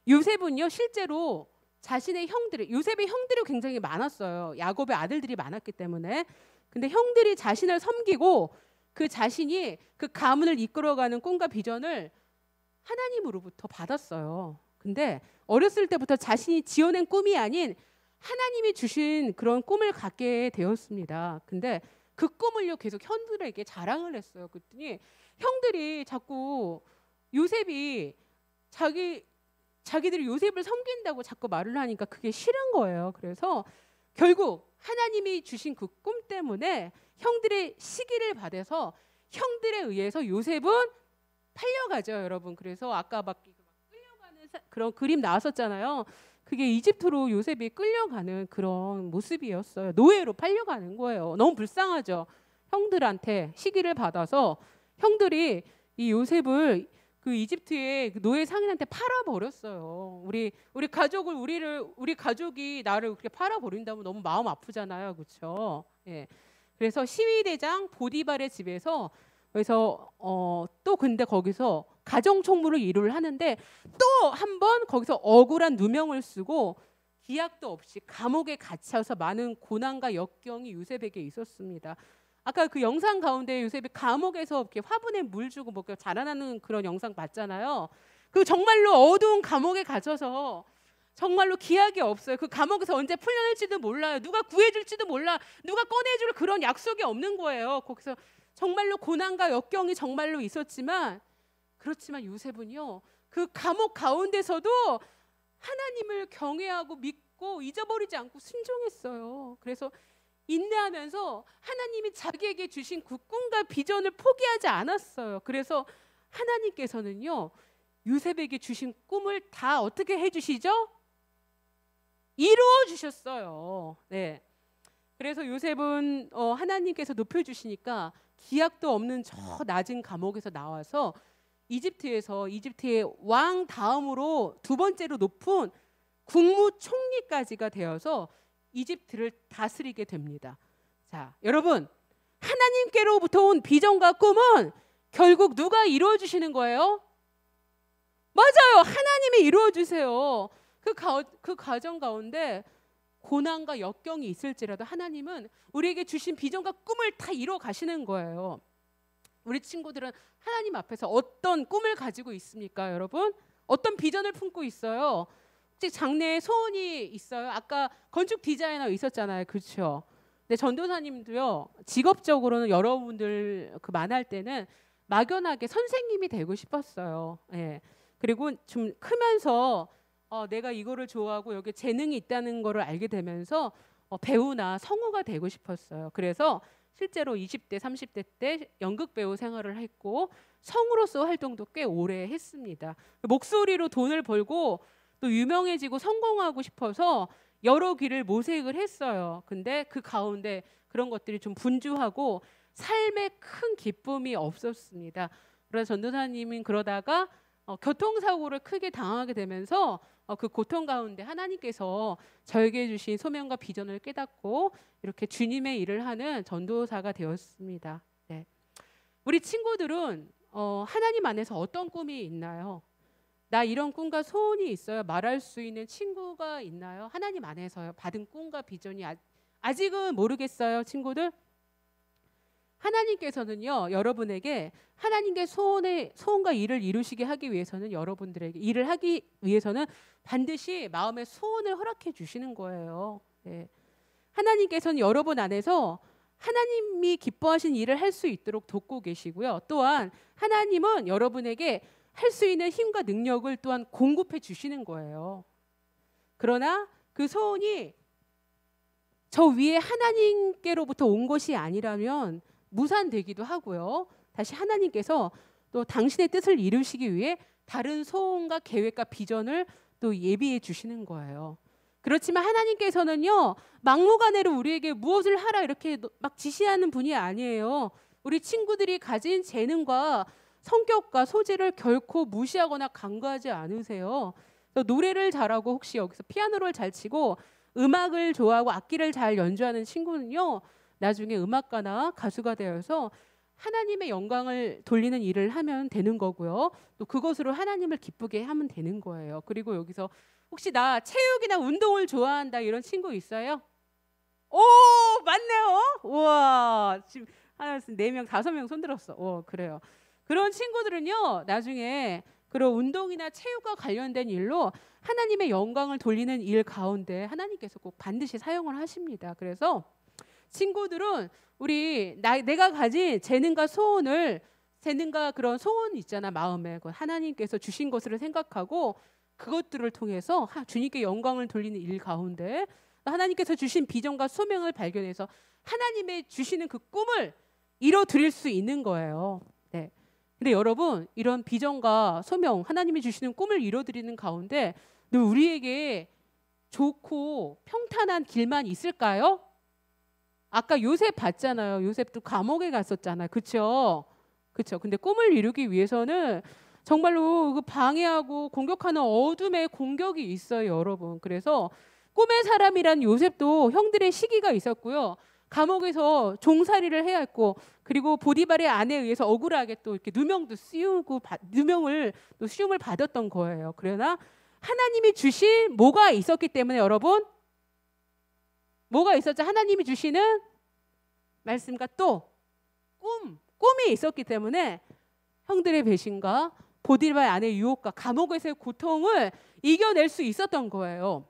[SPEAKER 7] 요셉은요, 실제로 자신의 요셉의 형들이 굉장히 많았어요. 야곱의 아들들이 많았기 때문에. 근데 형들이 자신을 섬기고 그 자신이 그 가문을 이끌어가는 꿈과 비전을 하나님으로부터 받았어요. 근데 어렸을 때부터 자신이 지어낸 꿈이 아닌 하나님이 주신 그런 꿈을 갖게 되었습니다. 근데 그 꿈을요, 계속 형들에게 자랑을 했어요. 그랬더니 형들이 자꾸 요셉이 자기들이 요셉을 섬긴다고 자꾸 말을 하니까 그게 싫은 거예요. 그래서 결국 하나님이 주신 그 꿈 때문에 형들의 시기를 받아서 형들에 의해서 요셉은 팔려가죠, 여러분. 그래서 아까 막 끌려가는 그런 그림 나왔었잖아요. 그게 이집트로 요셉이 끌려가는 그런 모습이었어요. 노예로 팔려가는 거예요. 너무 불쌍하죠. 형들한테 시기를 받아서 형들이 이 요셉을 그 이집트의 그 노예 상인한테 팔아버렸어요. 우리 가족이 나를 그렇게 팔아버린다면 너무 마음 아프잖아요, 그렇죠? 예. 그래서 시위대장 보디발의 집에서 그래서 또 근데 거기서 가정총무를 일을 하는데 또 한 번 거기서 억울한 누명을 쓰고 기약도 없이 감옥에 갇혀서 많은 고난과 역경이 요셉에게 있었습니다. 아까 그 영상 가운데 요셉이 감옥에서 이렇게 화분에 물 주고 뭐 자라나는 그런 영상 봤잖아요. 그 정말로 어두운 감옥에 갇혀서 정말로 기약이 없어요. 그 감옥에서 언제 풀려날지도 몰라요. 누가 구해줄지도 몰라. 누가 꺼내줄 그런 약속이 없는 거예요. 거기서 정말로 고난과 역경이 정말로 있었지만 그렇지만 요셉은요. 그 감옥 가운데서도 하나님을 경외하고 믿고 잊어버리지 않고 순종했어요. 그래서 인내하면서 하나님이 자기에게 주신 그 꿈과 비전을 포기하지 않았어요. 그래서 하나님께서는요. 요셉에게 주신 꿈을 다 어떻게 해주시죠? 이루어 주셨어요. 네. 그래서 요셉은 하나님께서 높여주시니까 기약도 없는 저 낮은 감옥에서 나와서 이집트의 왕 다음으로 두 번째로 높은 국무총리까지가 되어서 이집트를 다스리게 됩니다. 자, 여러분, 하나님께로부터 온 비전과 꿈은 결국 누가 이루어 주시는 거예요? 맞아요. 하나님이 이루어 주세요. 그 과정 가운데 고난과 역경이 있을지라도 하나님은 우리에게 주신 비전과 꿈을 다 이루어 가시는 거예요. 우리 친구들은 하나님 앞에서 어떤 꿈을 가지고 있습니까, 여러분? 어떤 비전을 품고 있어요? 혹시 장래에 소원이 있어요? 아까 건축 디자이너 있었잖아요, 그렇죠? 근데 전도사님도요, 직업적으로는 여러분들 그 만날 때는 막연하게 선생님이 되고 싶었어요. 예. 그리고 좀 크면서 내가 이거를 좋아하고 여기 재능이 있다는 거를 알게 되면서 배우나 성우가 되고 싶었어요. 그래서 실제로 20대, 30대 때 연극 배우 생활을 했고 성우로서 활동도 꽤 오래 했습니다. 목소리로 돈을 벌고 또 유명해지고 성공하고 싶어서 여러 길을 모색을 했어요. 근데 그 가운데 그런 것들이 좀 분주하고 삶에 큰 기쁨이 없었습니다. 그래서 전도사님은 그러다가 교통사고를 크게 당하게 되면서 그 고통 가운데 하나님께서 저에게 주신 소명과 비전을 깨닫고 이렇게 주님의 일을 하는 전도사가 되었습니다. 네. 우리 친구들은 하나님 안에서 어떤 꿈이 있나요? 나 이런 꿈과 소원이 있어요. 말할 수 있는 친구가 있나요? 하나님 안에서요. 받은 꿈과 비전이 아직은 모르겠어요, 친구들? 하나님께서는요, 여러분에게 하나님께 소원과 일을 이루시게 하기 위해서는 여러분들에게 일을 하기 위해서는 반드시 마음의 소원을 허락해 주시는 거예요. 네. 하나님께서는 여러분 안에서 하나님이 기뻐하신 일을 할 수 있도록 돕고 계시고요. 또한 하나님은 여러분에게 할 수 있는 힘과 능력을 또한 공급해 주시는 거예요. 그러나 그 소원이 저 위에 하나님께로부터 온 것이 아니라면 무산되기도 하고요. 다시 하나님께서 또 당신의 뜻을 이루시기 위해 다른 소원과 계획과 비전을 또 예비해 주시는 거예요. 그렇지만 하나님께서는요, 막무가내로 우리에게 무엇을 하라 이렇게 막 지시하는 분이 아니에요. 우리 친구들이 가진 재능과 성격과 소질을 결코 무시하거나 간과하지 않으세요. 노래를 잘하고 혹시 여기서 피아노를 잘 치고 음악을 좋아하고 악기를 잘 연주하는 친구는요, 나중에 음악가나 가수가 되어서 하나님의 영광을 돌리는 일을 하면 되는 거고요. 또 그것으로 하나님을 기쁘게 하면 되는 거예요. 그리고 여기서 혹시 나 체육이나 운동을 좋아한다 이런 친구 있어요? 오, 맞네요. 우와, 지금 하나, 4명, 5명 손들었어. 그래요. 그런 친구들은요, 나중에 그런 운동이나 체육과 관련된 일로 하나님의 영광을 돌리는 일 가운데 하나님께서 꼭 반드시 사용을 하십니다. 그래서 친구들은 내가 가진 재능과 소원을 재능과 그런 소원 있잖아, 마음에. 하나님께서 주신 것을 생각하고 그것들을 통해서 주님께 영광을 돌리는 일 가운데 하나님께서 주신 비전과 소명을 발견해서 하나님의 주시는 그 꿈을 이뤄드릴 수 있는 거예요. 네. 근데 여러분, 이런 비전과 소명, 하나님이 주시는 꿈을 이뤄드리는 가운데 늘 우리에게 좋고 평탄한 길만 있을까요? 아까 요셉 봤잖아요. 요셉도 감옥에 갔었잖아요. 그렇죠? 그렇죠. 근데 꿈을 이루기 위해서는 정말로 그 방해하고 공격하는 어둠의 공격이 있어요, 여러분. 그래서 꿈의 사람이란 요셉도 형들의 시기가 있었고요. 감옥에서 종살이를 해야 했고, 그리고 보디발의 아내에 의해서 억울하게 또 이렇게 누명을 또 시움을 받았던 거예요. 그러나 하나님이 주신 뭐가 있었기 때문에 여러분, 뭐가 있었죠? 하나님이 주시는 말씀과 또 꿈이 있었기 때문에 형들의 배신과 보디발 아내의 유혹과 감옥에서의 고통을 이겨낼 수 있었던 거예요.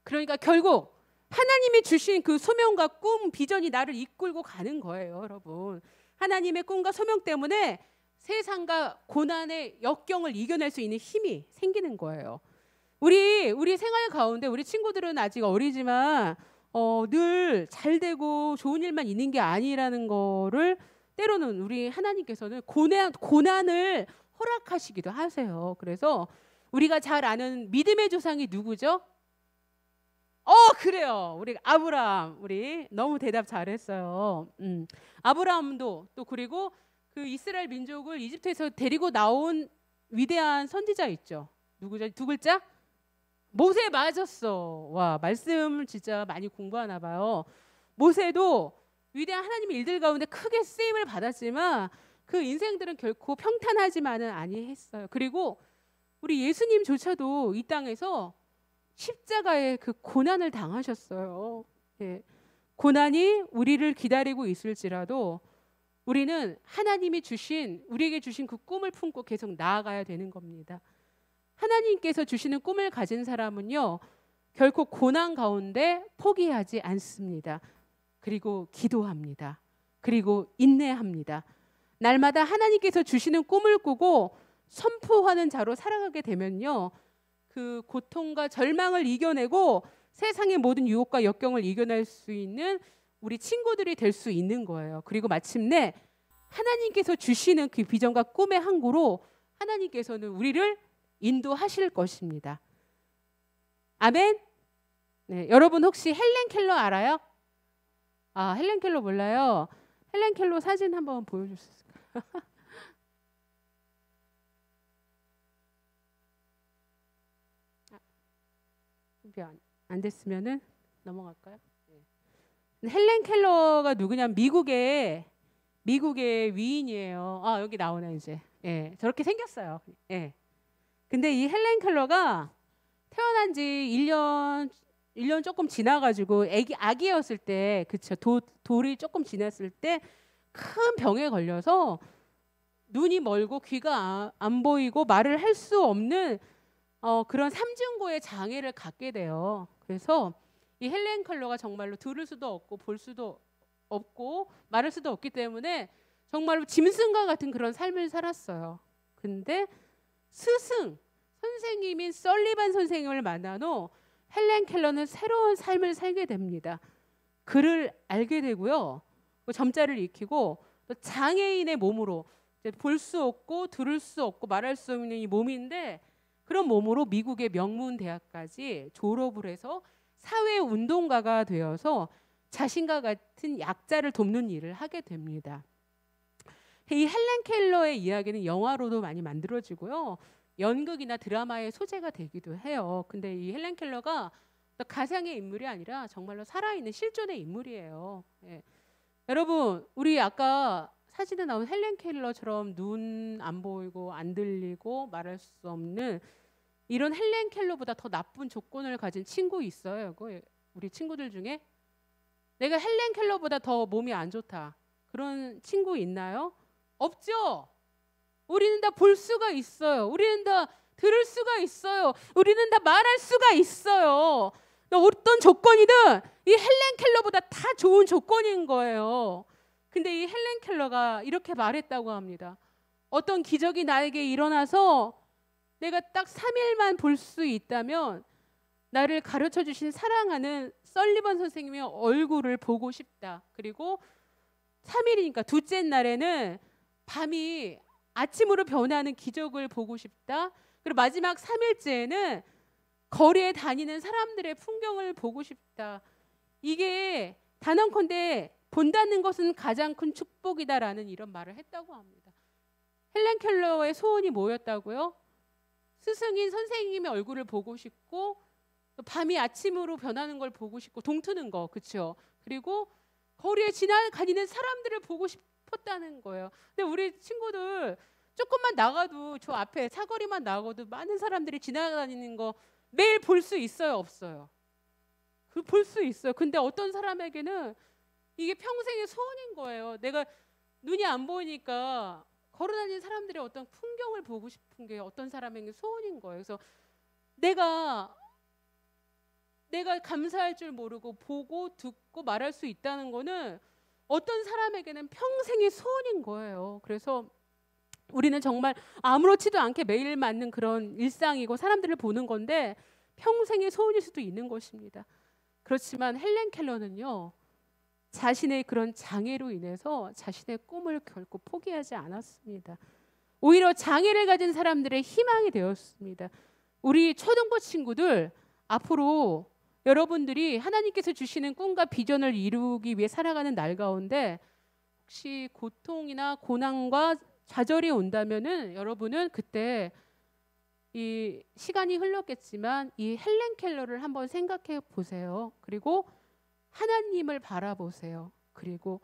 [SPEAKER 7] 그러니까 결국 하나님이 주신 그 소명과 꿈, 비전이 나를 이끌고 가는 거예요, 여러분. 하나님의 꿈과 소명 때문에 세상과 고난의 역경을 이겨낼 수 있는 힘이 생기는 거예요. 우리 생활 가운데 우리 친구들은 아직 어리지만 늘 잘 되고 좋은 일만 있는 게 아니라는 거를 때로는 우리 하나님께서는 고난을 허락하시기도 하세요. 그래서 우리가 잘 아는 믿음의 조상이 누구죠? 그래요. 우리 아브라함. 우리 너무 대답 잘했어요. 아브라함도 또 그리고 그 이스라엘 민족을 이집트에서 데리고 나온 위대한 선지자 있죠. 누구죠? 두 글자? 모세 맞았어. 와, 말씀 진짜 많이 공부하나 봐요. 모세도 위대한 하나님의 일들 가운데 크게 쓰임을 받았지만 그 인생들은 결코 평탄하지만은 아니했어요. 그리고 우리 예수님조차도 이 땅에서 십자가의 그 고난을 당하셨어요. 예. 고난이 우리를 기다리고 있을지라도 우리는 하나님이 우리에게 주신 그 꿈을 품고 계속 나아가야 되는 겁니다. 하나님께서 주시는 꿈을 가진 사람은요, 결코 고난 가운데 포기하지 않습니다. 그리고 기도합니다. 그리고 인내합니다. 날마다 하나님께서 주시는 꿈을 꾸고 선포하는 자로 살아가게 되면요, 그 고통과 절망을 이겨내고 세상의 모든 유혹과 역경을 이겨낼 수 있는 우리 친구들이 될 수 있는 거예요. 그리고 마침내 하나님께서 주시는 그 비전과 꿈의 항구로 하나님께서는 우리를 인도하실 것입니다. 아멘. 네, 여러분 혹시 헬렌 켈러 알아요? 헬렌 켈러 몰라요? 헬렌 켈러 사진 한번 보여줄 수 있을까요? 안 됐으면은 넘어갈까요? 네. 헬렌 켈러가 누구냐면 미국의 위인이에요. 여기 나오네 이제. 예, 저렇게 생겼어요. 예. 근데 이 헬렌 켈러가 태어난 지 1년 조금 지나가지고 아기였을 때, 그쵸, 돌이 조금 지났을 때 큰 병에 걸려서 눈이 멀고 귀가 안 보이고 말을 할 수 없는 그런 삼중고의 장애를 갖게 돼요. 그래서 이 헬렌 켈러가 정말로 들을 수도 없고 볼 수도 없고 말할 수도 없기 때문에 정말로 짐승과 같은 그런 삶을 살았어요. 근데 선생님인 설리반 선생님을 만난 후 헬렌 켈러는 새로운 삶을 살게 됩니다. 그를 알게 되고요, 점자를 익히고 또 장애인의 몸으로, 볼 수 없고 들을 수 없고 말할 수 없는 이 몸인데 그런 몸으로 미국의 명문 대학까지 졸업을 해서 사회운동가가 되어서 자신과 같은 약자를 돕는 일을 하게 됩니다. 이 헬렌 켈러의 이야기는 영화로도 많이 만들어지고요, 연극이나 드라마의 소재가 되기도 해요. 근데 이 헬렌 켈러가 가상의 인물이 아니라 정말로 살아있는 실존의 인물이에요. 예. 여러분, 우리 아까 사진에 나온 헬렌 켈러처럼 눈 안 보이고 안 들리고 말할 수 없는 이런 헬렌 켈러보다 더 나쁜 조건을 가진 친구 있어요? 우리 친구들 중에 내가 헬렌 켈러보다 더 몸이 안 좋다, 그런 친구 있나요? 없죠. 우리는 다 볼 수가 있어요. 우리는 다 들을 수가 있어요. 우리는 다 말할 수가 있어요. 어떤 조건이든 이 헬렌 켈러보다 다 좋은 조건인 거예요. 근데 이 헬렌 켈러가 이렇게 말했다고 합니다. 어떤 기적이 나에게 일어나서 내가 딱 3일만 볼 수 있다면 나를 가르쳐 주신 사랑하는 설리번 선생님의 얼굴을 보고 싶다. 그리고 3일이니까 둘째 날에는 밤이 아침으로 변하는 기적을 보고 싶다. 그리고 마지막 3일째에는 거리에 다니는 사람들의 풍경을 보고 싶다. 이게 단언컨대 본다는 것은 가장 큰 축복이다라는 이런 말을 했다고 합니다. 헬렌 켈러의 소원이 뭐였다고요? 스승인 선생님의 얼굴을 보고 싶고 또 밤이 아침으로 변하는 걸 보고 싶고 동트는 거, 그렇죠? 그리고 거리에 지나다니는 사람들을 보고 싶었다는 거예요. 근데 우리 친구들 조금만 나가도 저 앞에 사거리만 나가도 많은 사람들이 지나다니는 거 매일 볼 수 있어요, 없어요? 볼 수 있어요. 근데 어떤 사람에게는 이게 평생의 소원인 거예요. 내가 눈이 안 보이니까 걸어다니는 사람들의 어떤 풍경을 보고 싶은 게 어떤 사람에게 소원인 거예요. 그래서 내가 감사할 줄 모르고 보고 듣고 말할 수 있다는 거는 어떤 사람에게는 평생의 소원인 거예요. 그래서 우리는 정말 아무렇지도 않게 매일 맞는 그런 일상이고 사람들을 보는 건데 평생의 소원일 수도 있는 것입니다. 그렇지만 헬렌 켈러는요, 자신의 그런 장애로 인해서 자신의 꿈을 결코 포기하지 않았습니다. 오히려 장애를 가진 사람들의 희망이 되었습니다. 우리 초등부 친구들, 앞으로 여러분들이 하나님께서 주시는 꿈과 비전을 이루기 위해 살아가는 날 가운데 혹시 고통이나 고난과 좌절이 온다면은 여러분은 그때 이 시간이 흘렀겠지만 이 헬렌 켈러를 한번 생각해 보세요. 그리고 하나님을 바라보세요. 그리고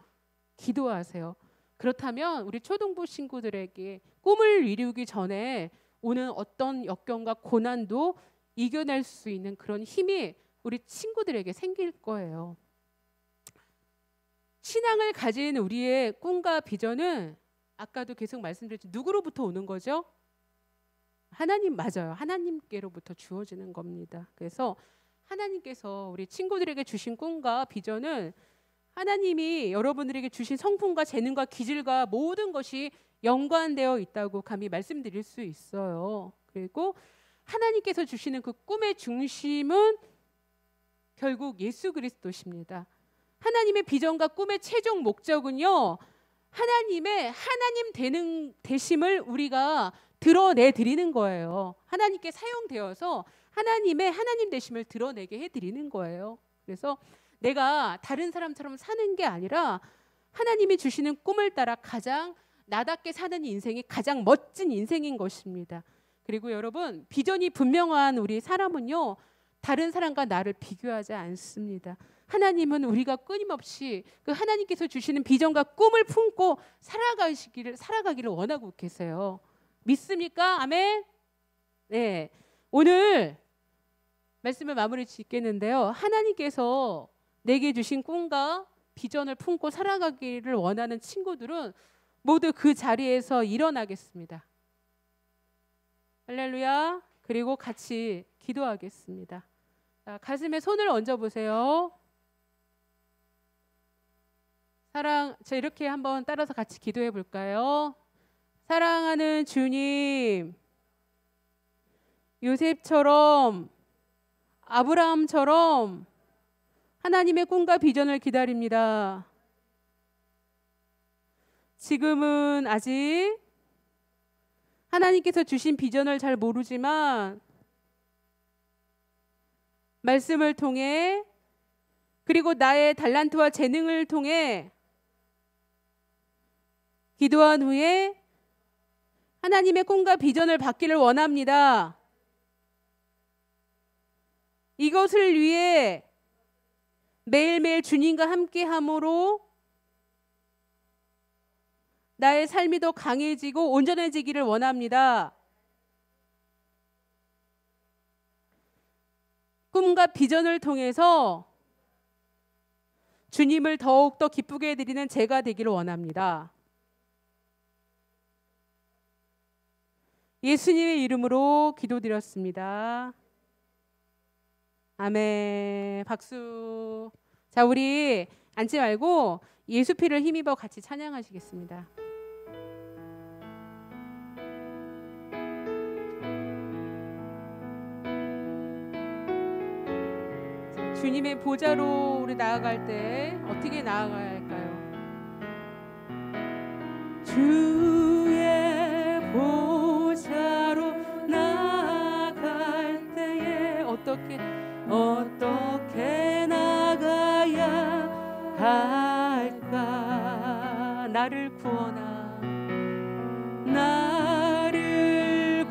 [SPEAKER 7] 기도하세요. 그렇다면 우리 초등부 친구들에게 꿈을 이루기 전에 오는 어떤 역경과 고난도 이겨낼 수 있는 그런 힘이 우리 친구들에게 생길 거예요. 신앙을 가진 우리의 꿈과 비전은 아까도 계속 말씀드렸지만 누구로부터 오는 거죠? 하나님, 맞아요. 하나님께로부터 주어지는 겁니다. 그래서 하나님께서 우리 친구들에게 주신 꿈과 비전은 하나님이 여러분들에게 주신 성품과 재능과 기질과 모든 것이 연관되어 있다고 감히 말씀드릴 수 있어요. 그리고 하나님께서 주시는 그 꿈의 중심은 결국 예수 그리스도십니다. 하나님의 비전과 꿈의 최종 목적은요, 하나님 되심을 우리가 드러내 드리는 거예요. 하나님께 사용되어서 하나님의 하나님 되심을 드러내게 해드리는 거예요. 그래서 내가 다른 사람처럼 사는 게 아니라 하나님이 주시는 꿈을 따라 가장 나답게 사는 인생이 가장 멋진 인생인 것입니다. 그리고 여러분, 비전이 분명한 우리 사람은요, 다른 사람과 나를 비교하지 않습니다. 하나님은 우리가 끊임없이 그 하나님께서 주시는 비전과 꿈을 품고 살아가기를 원하고 계세요. 믿습니까? 아멘. 네, 오늘 말씀을 마무리 짓겠는데요. 하나님께서 내게 주신 꿈과 비전을 품고 살아가기를 원하는 친구들은 모두 그 자리에서 일어나겠습니다. 할렐루야. 그리고 같이 기도하겠습니다. 자, 가슴에 손을 얹어 보세요. 자, 이렇게 한번 따라서 같이 기도해 볼까요? 사랑하는 주님, 요셉처럼 아브라함처럼 하나님의 꿈과 비전을 기다립니다. 지금은 아직 하나님께서 주신 비전을 잘 모르지만 말씀을 통해 그리고 나의 달란트와 재능을 통해 기도한 후에 하나님의 꿈과 비전을 받기를 원합니다. 이것을 위해 매일매일 주님과 함께함으로 나의 삶이 더 강해지고 온전해지기를 원합니다. 꿈과 비전을 통해서 주님을 더욱더 기쁘게 해드리는 제가 되기를 원합니다. 예수님의 이름으로 기도드렸습니다. 아멘. 박수. 자, 우리 앉지 말고 예수 피를 힘입어 같이 찬양하시겠습니다. 주님의 보좌로 우리 나아갈 때 어떻게 나아가야 할까요? 주의 보좌로 나아갈 때에 어떻게 나가야 할까? 나를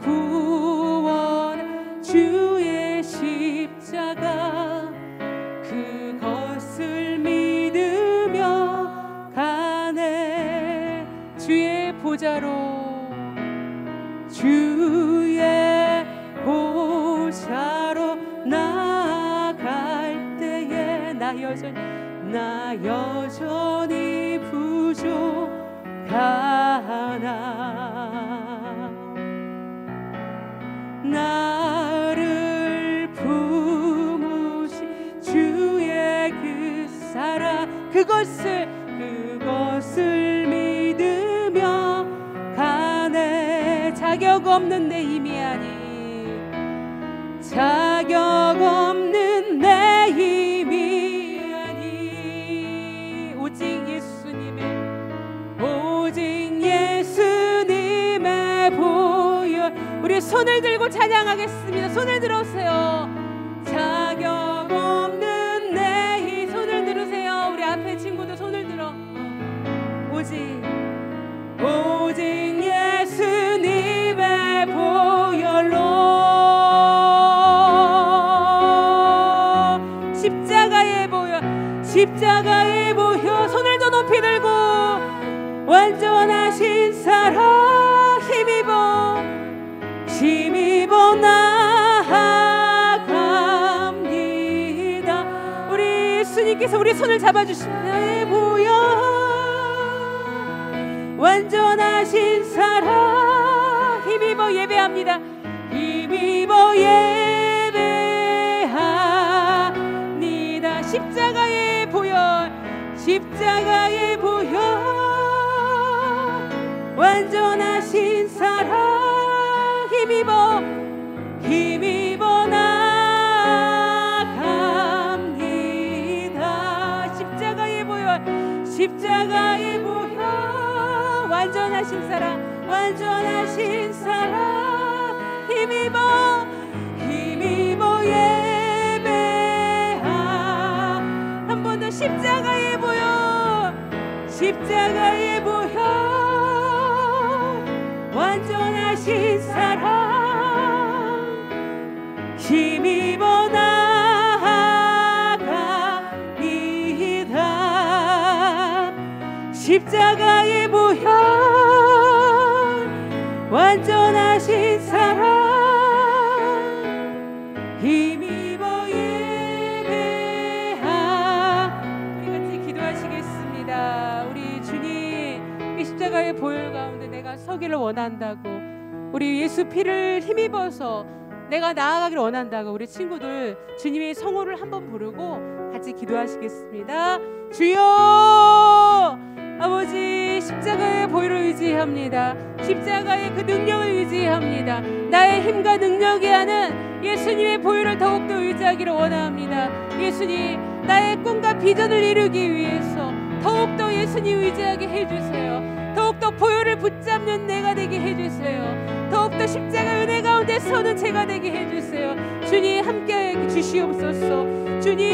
[SPEAKER 7] 구원하 주의 십자가 그것을 믿으며 가네. 주의 보좌로 나아갈 때에 나 여전히 부족하나. 나를 품으신 주의 그 사랑 그것을 믿으며 가네. 자격 없는 내 힘이 아니 오직 예수님의 보혈. 우리 손을 들고 찬양하겠습니다. 손을 들어오세요. 자격 없는 내 힘. 손을 들으세요. 우리 앞에 친구들 손을 들어. 오직 예수님의 보혈로 십자가의 보혈. 손을 더 높이 들고 완전하신 사랑 힘입어 나아갑니다. 우리 예수님께서 우리 손을 잡아주십니다. 나의 보혈 완전하신 사랑 힘입어 예배합니다. 힘입어 예배합니다. 십자가의 보혈 완전하신 사랑 힘입어 나아갑니다. 십자가의 보혈 완전하신 사랑 힘입어 예배하. 한 번 더 십자가의 보혈 완전하신 사랑 힘입어 나아갑니다. 십자가의 보혈 완전하신 사랑 힘입어 예배하. 우리 같이 기도하시겠습니다. 우리 주님 이 십자가의 보혈 가운데 내가 서기를 원한다고, 우리 예수 피를 힘입어서 내가 나아가기를 원한다고 우리 친구들 주님의 성호를 한번 부르고 같이 기도하시겠습니다. 주여 아버지, 십자가의 보혈을 의지합니다. 십자가의 그 능력을 의지합니다. 나의 힘과 능력이 아닌 예수님의 보혈을 더욱더 의지하기를 원합니다. 예수님, 나의 꿈과 비전을 이루기 위해서 더욱더 예수님 의지하게 해주세요. 더욱더 보혈을 붙잡는 내가 되게 해주세요. 더욱더 십자가 은혜 가운데 서는 제가 되게 해주세요. 주님 함께 주시옵소서. 주님,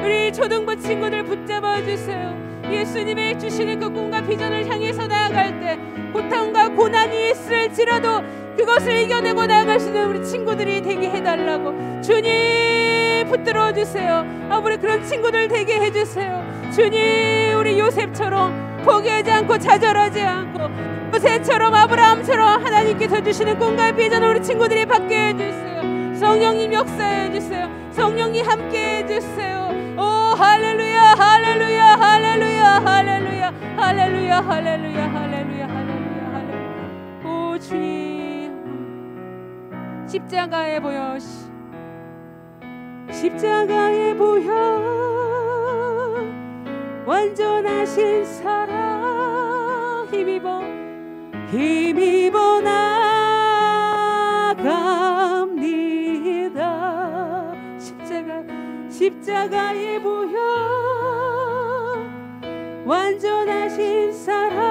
[SPEAKER 7] 우리 초등부 친구들 붙잡아 주세요. 예수님의 주시는 그 꿈과 비전을 향해서 나아갈 때 고통과 고난이 있을지라도 그것을 이겨내고 나아갈 수 있는 우리 친구들이 되게 해달라고 주님 붙들어 주세요. 아버지, 그런 친구들 되게 해주세요. 주님, 우리 요셉처럼 포기하지 않고 좌절하지 않고 모세처럼 아브라함처럼 하나님께서 주시는 꿈과 비전을 우리 친구들이 받게 해주세요. 성령님 역사해 주세요. 성령님 함께 해주세요. 오 할렐루야 할렐루야 할렐루야 할렐루야 할렐루야 할렐루야 할렐루야 할렐루야 할렐루야. 오 주님, 십자가의 보혈, 십자가의 보혈 완전하신 사랑 힘입어 나갑니다. 십자가의 보혈 완전하신 사랑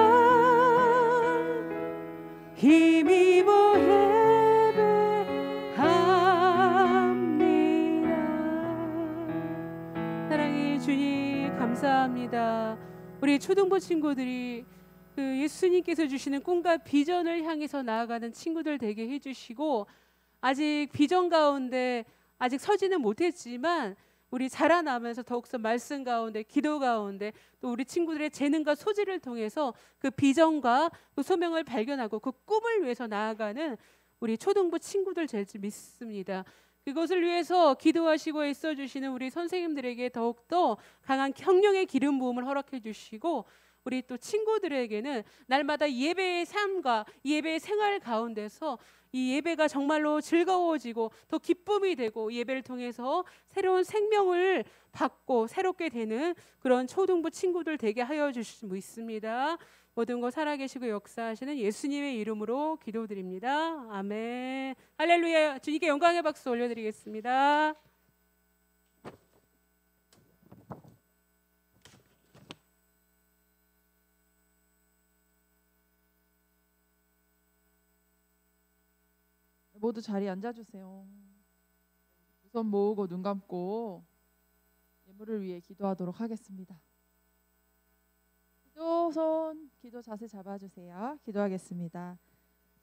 [SPEAKER 7] 힘입어 예배합니다. 사랑의 주님 감사합니다. 우리 초등부 친구들이 그 예수님께서 주시는 꿈과 비전을 향해서 나아가는 친구들 되게 해주시고, 아직 비전 가운데 아직 서지는 못했지만 우리 자라나면서 더욱더 말씀 가운데, 기도 가운데, 또 우리 친구들의 재능과 소질을 통해서 그 비전과 그 소명을 발견하고 그 꿈을 위해서 나아가는 우리 초등부 친구들 될 줄 믿습니다. 그것을 위해서 기도하시고 애써주시는 우리 선생님들에게 더욱더 강한 성령의 기름 부음을 허락해 주시고, 우리 또 친구들에게는 날마다 예배의 삶과 예배의 생활 가운데서 이 예배가 정말로 즐거워지고 더 기쁨이 되고 예배를 통해서 새로운 생명을 받고 새롭게 되는 그런 초등부 친구들 되게 하여 주실 수 있습니다. 모든 것 살아계시고 역사하시는 예수님의 이름으로 기도드립니다. 아멘. 할렐루야. 주님께 영광의 박수 올려드리겠습니다.
[SPEAKER 2] 모두 자리에 앉아주세요. 두 손 모으고 눈 감고 예물을 위해 기도하도록 하겠습니다. 기도 자세 잡아주세요. 기도하겠습니다.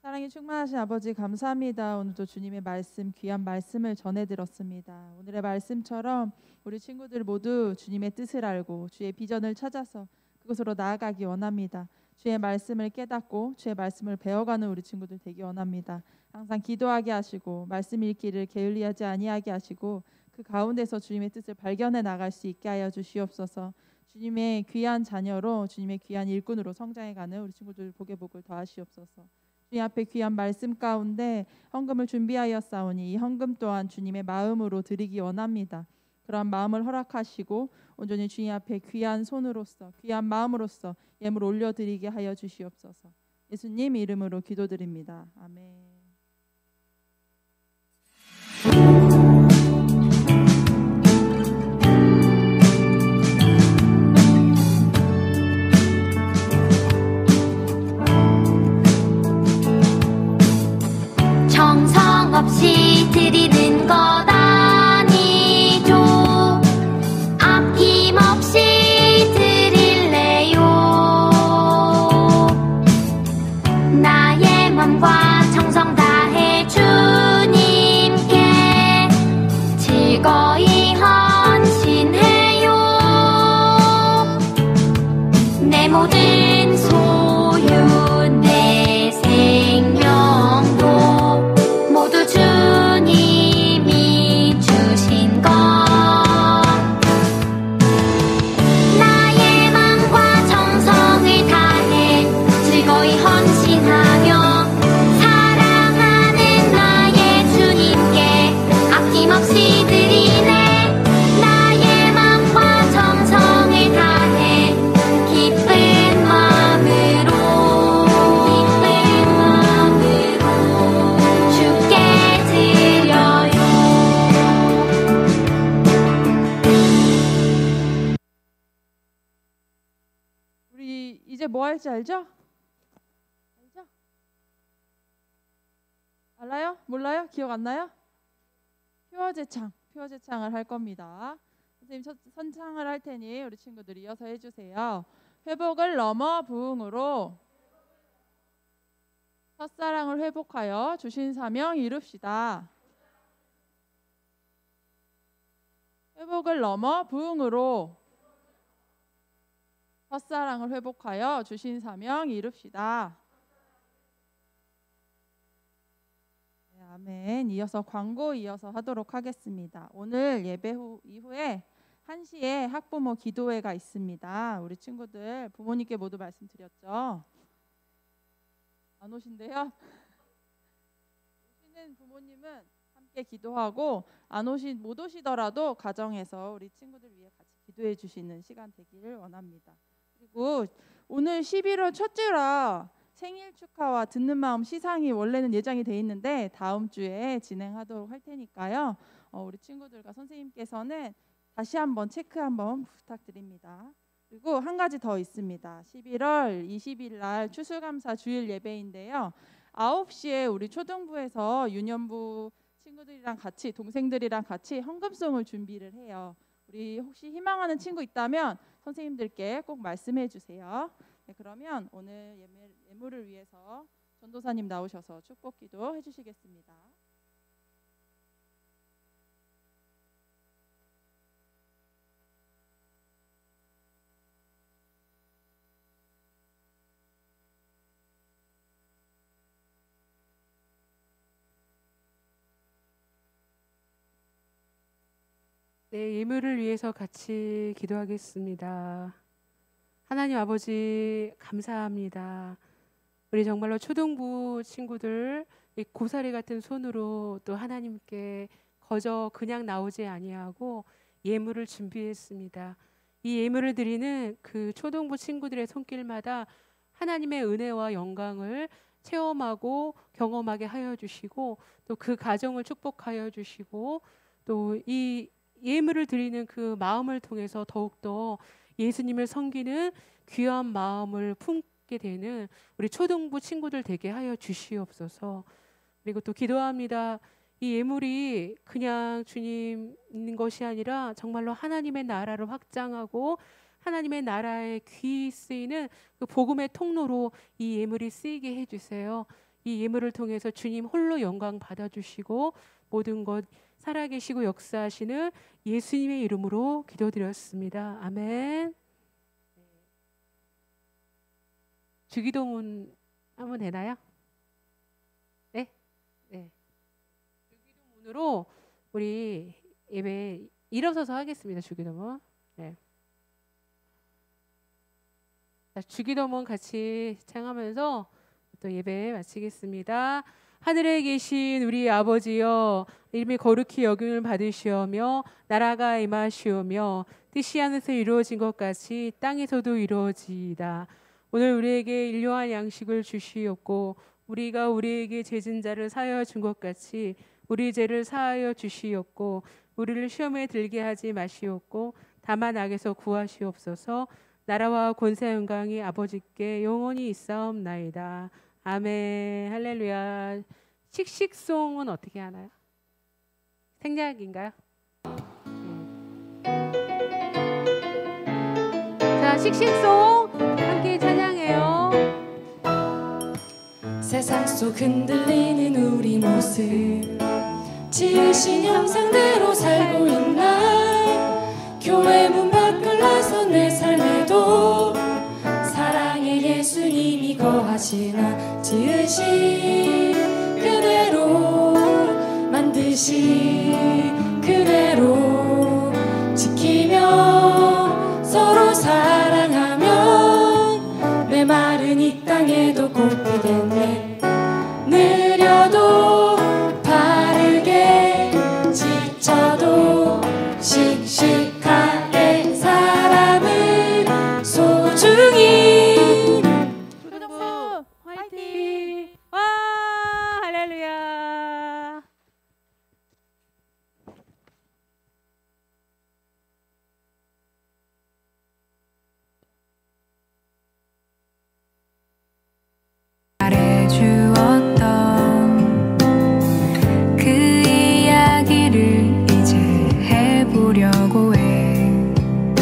[SPEAKER 2] 사랑이 충만하신 아버지 감사합니다. 오늘도 주님의 말씀, 귀한 말씀을 전해들었습니다. 오늘의 말씀처럼 우리 친구들 모두 주님의 뜻을 알고 주의 비전을 찾아서 그곳으로 나아가기 원합니다. 주의 말씀을 깨닫고 주의 말씀을 배워가는 우리 친구들 되기 원합니다. 항상 기도하게 하시고 말씀 읽기를 게을리하지 아니하게 하시고 그 가운데서 주님의 뜻을 발견해 나갈 수 있게 하여 주시옵소서. 주님의 귀한 자녀로, 주님의 귀한 일꾼으로 성장해가는 우리 친구들 복의 복을 더하시옵소서. 주님 앞에 귀한 말씀 가운데 헌금을 준비하였사오니 이 헌금 또한 주님의 마음으로 드리기 원합니다. 그러한 마음을 허락하시고 온전히 주님 앞에 귀한 손으로서, 귀한 마음으로서 예물 올려드리게 하여 주시옵소서. 예수님 이름으로 기도드립니다. 아멘.
[SPEAKER 3] 정성 없이 드리는 것 아니죠. 아낌없이 드릴래요. 나의 맘과 정성 다해 주님께 즐거이 헌신해요. 내 모든 소유 내 생명도 모두 주님이 주신 것. 나의 맘과 정성을 다해 즐거이 헌신하며 사랑하는 나의 주님께 아낌없이 드리네. 나의 맘과 정성을 다해 기쁜 마음으로 주께 드려요.
[SPEAKER 2] 우리 이제 뭐 할지 알죠? 알죠? 알아요? 몰라요? 기억 안 나요? 표어제창을 할 겁니다. 선생님 선창을 할 테니 우리 친구들이 이어서 해주세요. 회복을 넘어 부흥으로 첫사랑을 회복하여 주신 사명 이룹시다. 회복을 넘어 부흥으로 첫사랑을 회복하여 주신 사명 이룹시다. 네, 아멘. 이어서 광고 하도록 하겠습니다. 오늘 예배 이후에 1시에 학부모 기도회가 있습니다. 우리 친구들 부모님께 모두 말씀드렸죠? 안 오신대요? 오시는 부모님은 함께 기도하고 못 오시더라도 가정에서 우리 친구들 위해 같이 기도해 주시는 시간 되기를 원합니다. 그리고 오늘 11월 첫 주라 생일 축하와 듣는 마음 시상이 원래는 예정이 돼 있는데 다음 주에 진행하도록 할 테니까요. 우리 친구들과 선생님께서는 다시 한번 체크 한번 부탁드립니다. 그리고 한 가지 더 있습니다. 11월 20일 날 추수감사 주일 예배인데요. 9시에 우리 초등부에서 유년부 친구들이랑 같이 동생들이랑 같이 헌금송을 준비를 해요. 우리 혹시 희망하는 친구 있다면 선생님들께 꼭 말씀해 주세요. 네, 그러면 오늘 예물을 위해서 전도사님 나오셔서 축복 기도 해주시겠습니다.
[SPEAKER 7] 네, 예물을 위해서 같이 기도하겠습니다. 하나님 아버지 감사합니다. 우리 정말로 초등부 친구들 이 고사리 같은 손으로 또 하나님께 거저 그냥 나오지 아니하고 예물을 준비했습니다. 이 예물을 드리는 그 초등부 친구들의 손길마다 하나님의 은혜와 영광을 체험하고 경험하게 하여 주시고 또 그 가정을 축복하여 주시고 또 이 예물을 드리는 그 마음을 통해서 더욱더 예수님을 섬기는 귀한 마음을 품게 되는 우리 초등부 친구들 되게 하여 주시옵소서. 그리고 또 기도합니다. 이 예물이 그냥 주님 있는 것이 아니라 정말로 하나님의 나라를 확장하고 하나님의 나라에 귀 쓰이는 그 복음의 통로로 이 예물이 쓰이게 해주세요. 이 예물을 통해서 주님 홀로 영광 받아주시고 모든 것 살아계시고 역사하시는 예수님의 이름으로 기도드렸습니다. 아멘. 주기도문 하면 되나요? 네? 네. 주기도문으로 우리 예배 일어서서 하겠습니다. 주기도문. 네. 자, 주기도문 같이 창하면서 또 예배 마치겠습니다. 하늘에 계신 우리 아버지여, 이름이 거룩히 여김을 받으시오며 나라가 임하시오며 뜻이 하늘에서 이루어진 것 같이 땅에서도 이루어지이다. 오늘 우리에게 일용할 양식을 주시옵고 우리가 우리에게 죄진 자를 사하여 준 것 같이 우리 죄를 사하여 주시옵고 우리를 시험에 들게 하지 마시옵고 다만 악에서 구하시옵소서. 나라와 권세 영광이 아버지께 영원히 있사옵나이다. 아멘. 할렐루야. 씩씩송은 어떻게 하나요? 생략인가요? 자, 씩씩송 함께 찬양해요.
[SPEAKER 8] 세상 속 흔들리는 우리 모습 지으신 형상대로 살고 있나. 교회 문 밖을 나선 내 삶에도 사랑의 예수님이 거하시나. 지으신 그대로 만드신 그대로 지키며 서로 사랑하면 메마른 이 땅에도 꽃 피겠네.